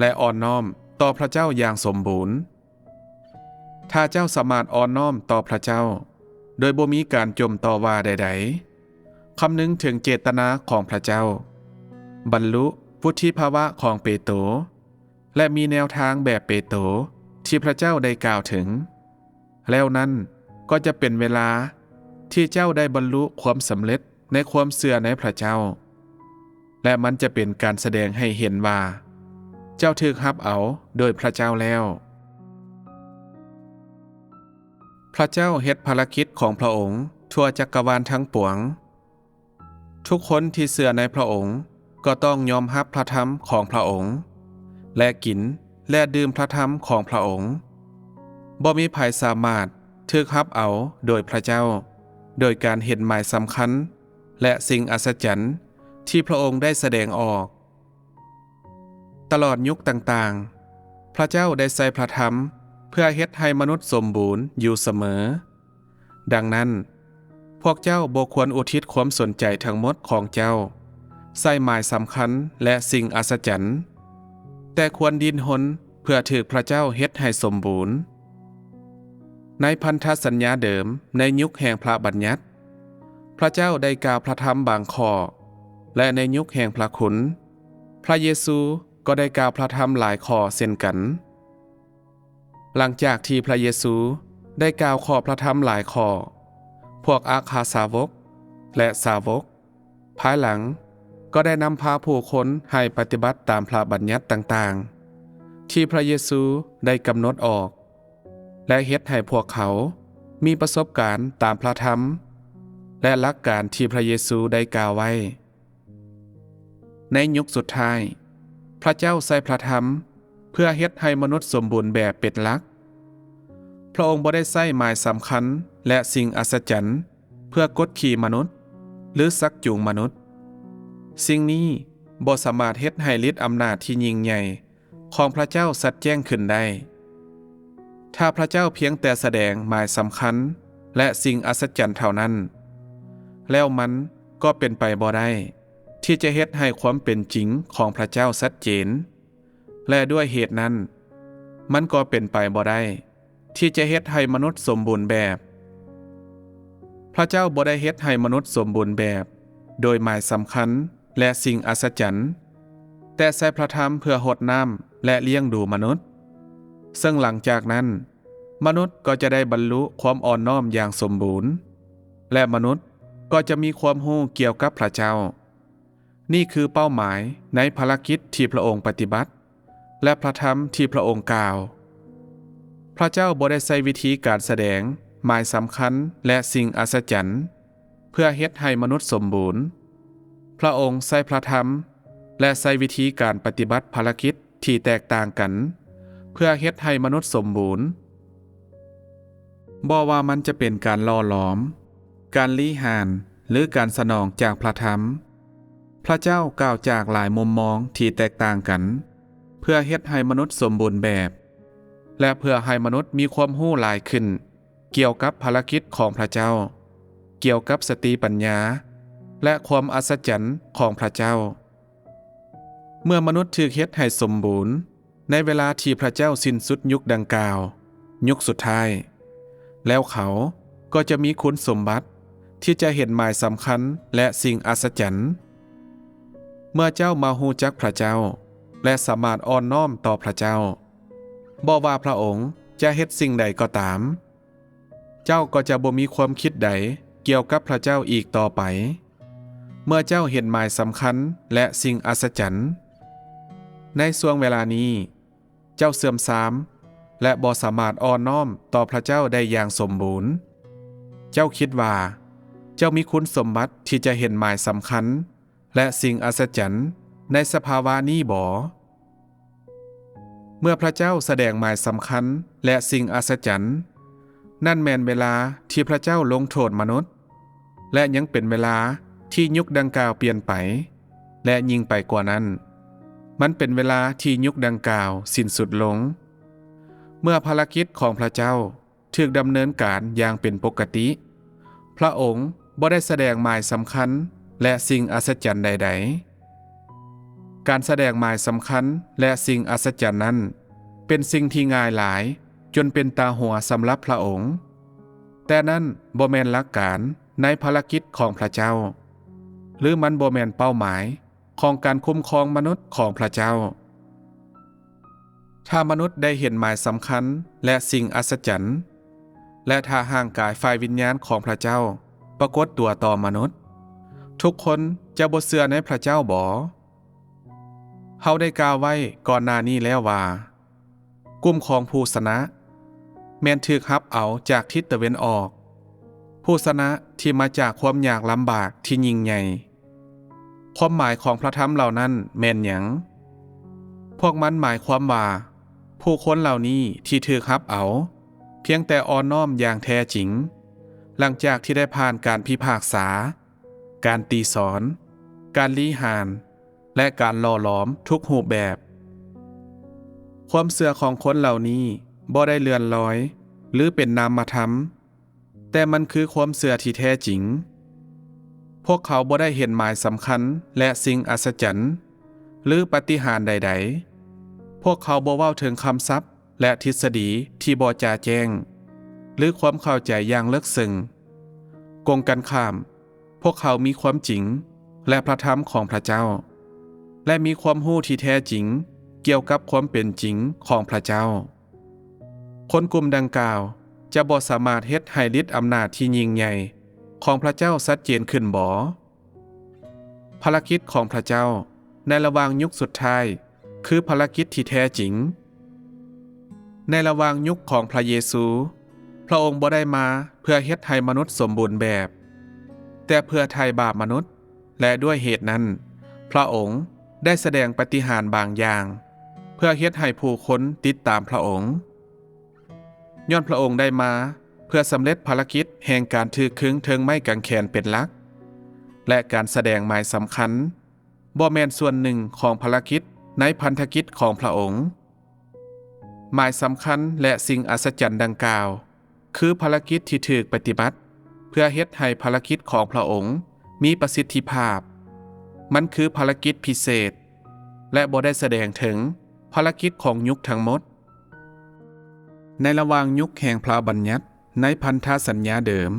และอ่อนน้อมต่อพระเจ้าอย่างสมบูรณ์ถ้าเจ้าสามารถอ่อนน้อมต่อพระเจ้าโดยบ่มีการโจมต่อว่าใดๆคำนึงถึงเจตนาของพระเจ้าบรรลุวุฒิภาวะของเปโตรและมีแนวทางแบบเปโตรที่พระเจ้าได้กล่าวถึงแล้วนั้นก็จะเป็นเวลาที่เจ้าได้บรรลุความสำเร็จในความเชื่อในพระเจ้าและมันจะเป็นการแสดงให้เห็นว่าเจ้าถูกรับเอาโดยพระเจ้าแล้วพระเจ้าเฮ็ดภารกิจของพระองค์ทั่วจักรวาลทั้งปวงทุกคนที่เชื่อในพระองค์ก็ต้องยอมรับพระธรรมของพระองค์และกินและดื่มพระธรรมของพระองค์บ่มีไผสามารถถูกรับเอาโดยพระเจ้าโดยการเห็นหมายสำคัญและสิ่งอัศจรรย์ที่พระองค์ได้แสดงออกตลอดยุคต่างๆพระเจ้าได้ใส่พระธรรมเพื่อเฮ็ดให้มนุษย์สมบูรณ์อยู่เสมอดังนั้นพวกเจ้าบ่ควรอุทิศความสนใจทั้งหมดของเจ้าใส่หมายสำคัญและสิ่งอัศจรรย์แต่ควรดิ้นรนเพื่อถูกพระเจ้าเฮ็ดให้สมบูรณ์ในพันธสัญญาเดิมในยุคแห่งพระบัญญัติพระเจ้าได้กล่าวพระธรรมบางข้อและในยุคแห่งพระคุณพระเยซูก็ได้กล่าวพระธรรมหลายข้อเช่นกันหลังจากที่พระเยซูได้กล่าวข้อพระธรรมหลายข้อพวกอาคาสาวกและสาวกภายหลังก็ได้นำพาผู้คนให้ปฏิบัติตามพระบัญญัติต่างๆ ที่พระเยซูได้กำหนดออกและเฮ็ดให้พวกเขามีประสบการณ์ตามพระธรรมและหลักการที่พระเยซูได้กล่าวไว้ในยุคสุดท้ายพระเจ้าใส่พระธรรมเพื่อเฮ็ดให้มนุษย์สมบูรณ์แบบเป็นหลักพระองค์บ่ได้ใส่หมายสำคัญและสิ่งอัศจรรย์เพื่อกดขี่มนุษย์หรือซักจูงมนุษย์สิ่งนี้บ่สามารถเฮ็ดให้ฤทธิ์อำนาจที่ยิ่งใหญ่ของพระเจ้าสัดแจ้งขึ้นได้ถ้าพระเจ้าเพียงแต่แสดงหมายสำคัญและสิ่งอัศจรรย์เท่านั้นแล้วมันก็เป็นไปบ่ได้ที่จะเฮ็ดให้ความเป็นจริงของพระเจ้าชัดเจนและด้วยเหตุนั้นมันก็เป็นไปบ่ได้ที่จะเฮ็ดให้มนุษย์สมบูรณ์แบบพระเจ้าบ่ได้เฮ็ดให้มนุษย์สมบูรณ์แบบโดยหมายสำคัญและสิ่งอัศจรรย์แต่ใส่พระธรรมเพื่อหดน้ำและเลี้ยงดูมนุษย์ซึ่งหลังจากนั้นมนุษย์ก็จะได้บรรลุความอ่อนน้อมอย่างสมบูรณ์และมนุษย์ก็จะมีความรู้เกี่ยวกับพระเจ้านี่คือเป้าหมายในภารกิจที่พระองค์ปฏิบัติและพระธรรมที่พระองค์กล่าวพระเจ้าบ่ได้ใช้วิธีการแสดงหมายสำคัญและสิ่งอัศจรรย์เพื่อเฮ็ดให้มนุษย์สมบูรณ์พระองค์ใช้พระธรรมและใช้วิธีการปฏิบัติภารกิจที่แตกต่างกันเพื่อเฮ็ดให้มนุษย์สมบูรณ์บ่ว่ามันจะเป็นการล่อหลอมการลี้หานหรือการสนองจากพระธรรมพระเจ้ากล่าวจากหลายมุมมองที่แตกต่างกันเพื่อเฮ็ดให้มนุษย์สมบูรณ์แบบและเพื่อให้มนุษย์มีความรู้หลายขึ้นเกี่ยวกับภารกิจของพระเจ้าเกี่ยวกับสติปัญญาและความอัศจรรย์ของพระเจ้าเมื่อมนุษย์ถูกเฮ็ดให้สมบูรณ์ในเวลาที่พระเจ้าสิ้นสุดยุคดังกล่าวยุคสุดท้ายแล้วเขาก็จะมีคุณสมบัติที่จะเห็นหมายสำคัญและสิ่งอัศจรรย์เมื่อเจ้ามาฮู้จักพระเจ้าและสามารถอ่อนน้อมต่อพระเจ้าบ่ว่าพระองค์จะเฮ็ดสิ่งใดก็ตามเจ้าก็จะบ่มีความคิดใดเกี่ยวกับพระเจ้าอีกต่อไปเมื่อเจ้าเห็นหมายสำคัญและสิ่งอัศจรรย์ในช่วงเวลานี้เจ้าเสื่อมทรามและบ่สามารถอ่อนน้อมต่อพระเจ้าได้อย่างสมบูรณ์เจ้าคิดว่าเจ้ามีคุณสมบัติที่จะเห็นหมายสำคัญและสิ่งอัศจรรย์ในสภาวะนี้บ่เมื่อพระเจ้าแสดงหมายสำคัญและสิ่งอัศจรรย์นั่นแม่นเวลาที่พระเจ้าลงโทษมนุษย์และยังเป็นเวลาที่ยุคดังกล่าวเปลี่ยนไปและยิ่งไปกว่านั้นมันเป็นเวลาที่ยุคดังกล่าวสิ้นสุดลงเมื่อภารกิจของพระเจ้าถูกดำเนินการอย่างเป็นปกติพระองค์บ่ได้แสดงหมายสำคัญและสิ่งอัศจรรย์ใดๆการแสดงหมายสำคัญและสิ่งอัศจรรย์นั้นเป็นสิ่งที่ง่ายหลายจนเป็นตาหัวสำหรับพระองค์แต่นั้นบ่แม่นหลักการในภารกิจของพระเจ้าหรือมันบ่แม่นเป้าหมายของการคุ้มครองมนุษย์ของพระเจ้าถ้ามนุษย์ได้เห็นหมายสำคัญและสิ่งอัศจรรย์และถ้าห่างกายฝ่ายวิญญาณของพระเจ้าปรากฏตัวต่อมนุษย์ทุกคนจะบ่เชื่อในพระเจ้าบ่เฮาได้กล่าวไว้ก่อนหน้านี้แล้วว่ากลุ่มของผู้ชนะแม่นถูกรับเอาจากทิศตะวันออกผู้ชนะที่มาจากความยากลำบากที่ยิ่งใหญ่ความหมายของพระธรรมเหล่านั้นแม่นหยังพวกมันหมายความว่าผู้คนเหล่านี้ที่ถูกรับเอาเพียงแต่อ่อนน้อมอย่างแท้จริงหลังจากที่ได้ผ่านการพิพากษาการตีสอนการลี้หานและการหล่อหลอมทุกรูปแบบความเชื่อของคนเหล่านี้บ่ได้เลื่อนลอยหรือเป็นนามธรรมแต่มันคือความเชื่อที่แท้จริงพวกเขาบ่ได้เห็นหมายสำคัญและสิ่งอัศจรรย์หรือปาฏิหาริย์ใดๆพวกเขาบ่เว้าถึงคำศัพท์และทฤษฎีที่บ่จ่าแจ้งหรือความเข้าใจอย่างลึกซึ้งกงกันข้ามพวกเขามีความจริงและพระธรรมของพระเจ้าและมีความรู้ที่แท้จริงเกี่ยวกับความเป็นจริงของพระเจ้าคนกลุ่มดังกล่าวจะบ่สามารถเฮ็ดให้ฤทธิ์อำนาจที่ยิ่งใหญ่ของพระเจ้าชัดเจนขึ้นบ่ภารกิจของพระเจ้าในระหว่างยุคสุดท้ายคือภารกิจที่แท้จริง ในระหว่างยุคของพระเยซูพระองค์บ่ได้มาเพื่อเฮ็ดให้มนุษย์สมบูรณ์แบบแต่เพื่อไถ่บาปมนุษย์และด้วยเหตุนั้นพระองค์ได้แสดงปาฏิหาริย์บางอย่างเพื่อเฮ็ดให้ผู้คนติดตามพระองค์ย้อนพระองค์ได้มาเพื่อสำเร็จภารกิจแห่งการถือขึงเทิงไม้กางแขนเป็นหลักและการแสดงหมายสำคัญบ่แม่นส่วนหนึ่งของภารกิจในพันธกิจของพระองค์หมายสำคัญและสิ่งอัศจรรย์ดังกล่าวคือภารกิจที่ถูกปฏิบัติเพื่อเฮ็ดให้ภารกิจของพระองค์มีประสิทธิภาพมันคือภารกิจพิเศษและบ่ได้แสดงถึงภารกิจของยุคทั้งหมดในระหว่างยุคแห่งพระบัญญัติในพันธสัญญาเดิม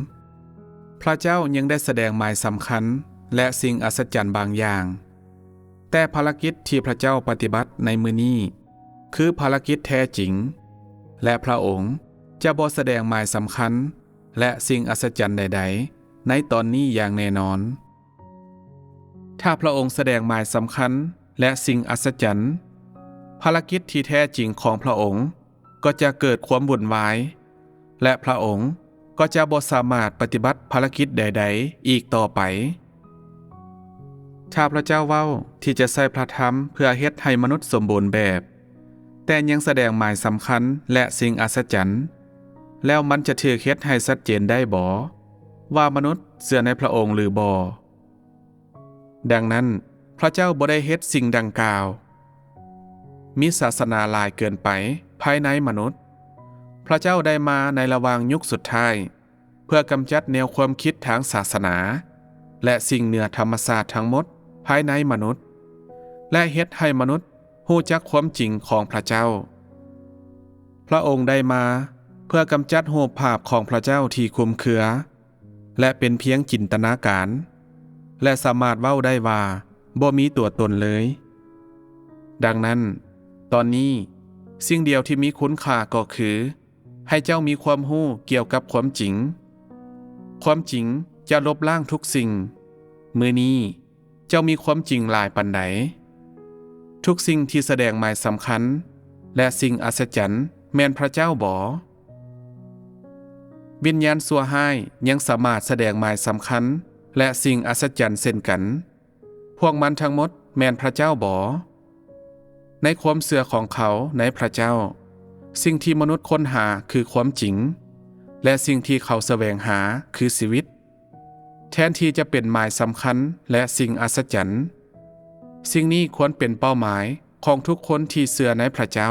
พระเจ้ายังได้แสดงหมายสำคัญและสิ่งอัศจรรย์บางอย่างแต่ภารกิจที่พระเจ้าปฏิบัติในมื้อนี้คือภารกิจแท้จริงและพระองค์จะบ่แสดงหมายสำคัญและสิ่งอัศจรรย์ใดๆในตอนนี้อย่างแน่นอนถ้าพระองค์แสดงหมายสำคัญและสิ่งอัศจรรย์ภารกิจที่แท้จริงของพระองค์ก็จะเกิดความวุ่นวายและพระองค์ก็จะบ่สามารถปฏิบัติภารกิจใดๆอีกต่อไปถ้าพระเจ้าเว้าที่จะใส่พระธรรมเพื่อเฮ็ดให้มนุษย์สมบูรณ์แบบแต่ยังแสดงหมายสำคัญและสิ่งอัศจรรย์แล้วมันจะถูกเฮ็ดให้ชัดเจนได้บ่ว่ามนุษย์เชื่อในพระองค์หรือบ่ดังนั้นพระเจ้าบ่ได้เฮ็ดสิ่งดังกล่าวมีศาสนาหลายเกินไปภายในมนุษย์พระเจ้าได้มาในระหว่างยุคสุดท้ายเพื่อกำจัดแนวความคิดทางศาสนาและสิ่งเหนือธรรมชาติทั้งหมดภายในมนุษย์และเฮ็ดให้มนุษย์รู้จักความจริงของพระเจ้าพระองค์ได้มาเพื่อกำจัดรูปภาพของพระเจ้าที่คลุมเครือและเป็นเพียงจินตนาการและสามารถเว้าได้ว่าบ่มีตัวตนเลยดังนั้นตอนนี้สิ่งเดียวที่มีคุณค่าก็คือให้เจ้ามีความรู้เกี่ยวกับความจริงความจริงจะลบล้างทุกสิ่งมื้อนี้เจ้ามีความจริงหลายปานใดทุกสิ่งที่แสดงหมายสำคัญและสิ่งอัศจรรย์แม่นพระเจ้าบ่วิญญาณชั่วร้ายยังสามารถแสดงหมายสำคัญและสิ่งอัศจรรย์เช่นกันพวกมันทั้งหมดแม่นพระเจ้าบ่ในความเชื่อของเขาในพระเจ้าสิ่งที่มนุษย์ค้นหาคือความจริงและสิ่งที่เขาแสวงหาคือชีวิตแทนที่จะเป็นหมายสำคัญและสิ่งอัศจรรย์สิ่งนี้ควรเป็นเป้าหมายของทุกคนที่เชื่อในพระเจ้า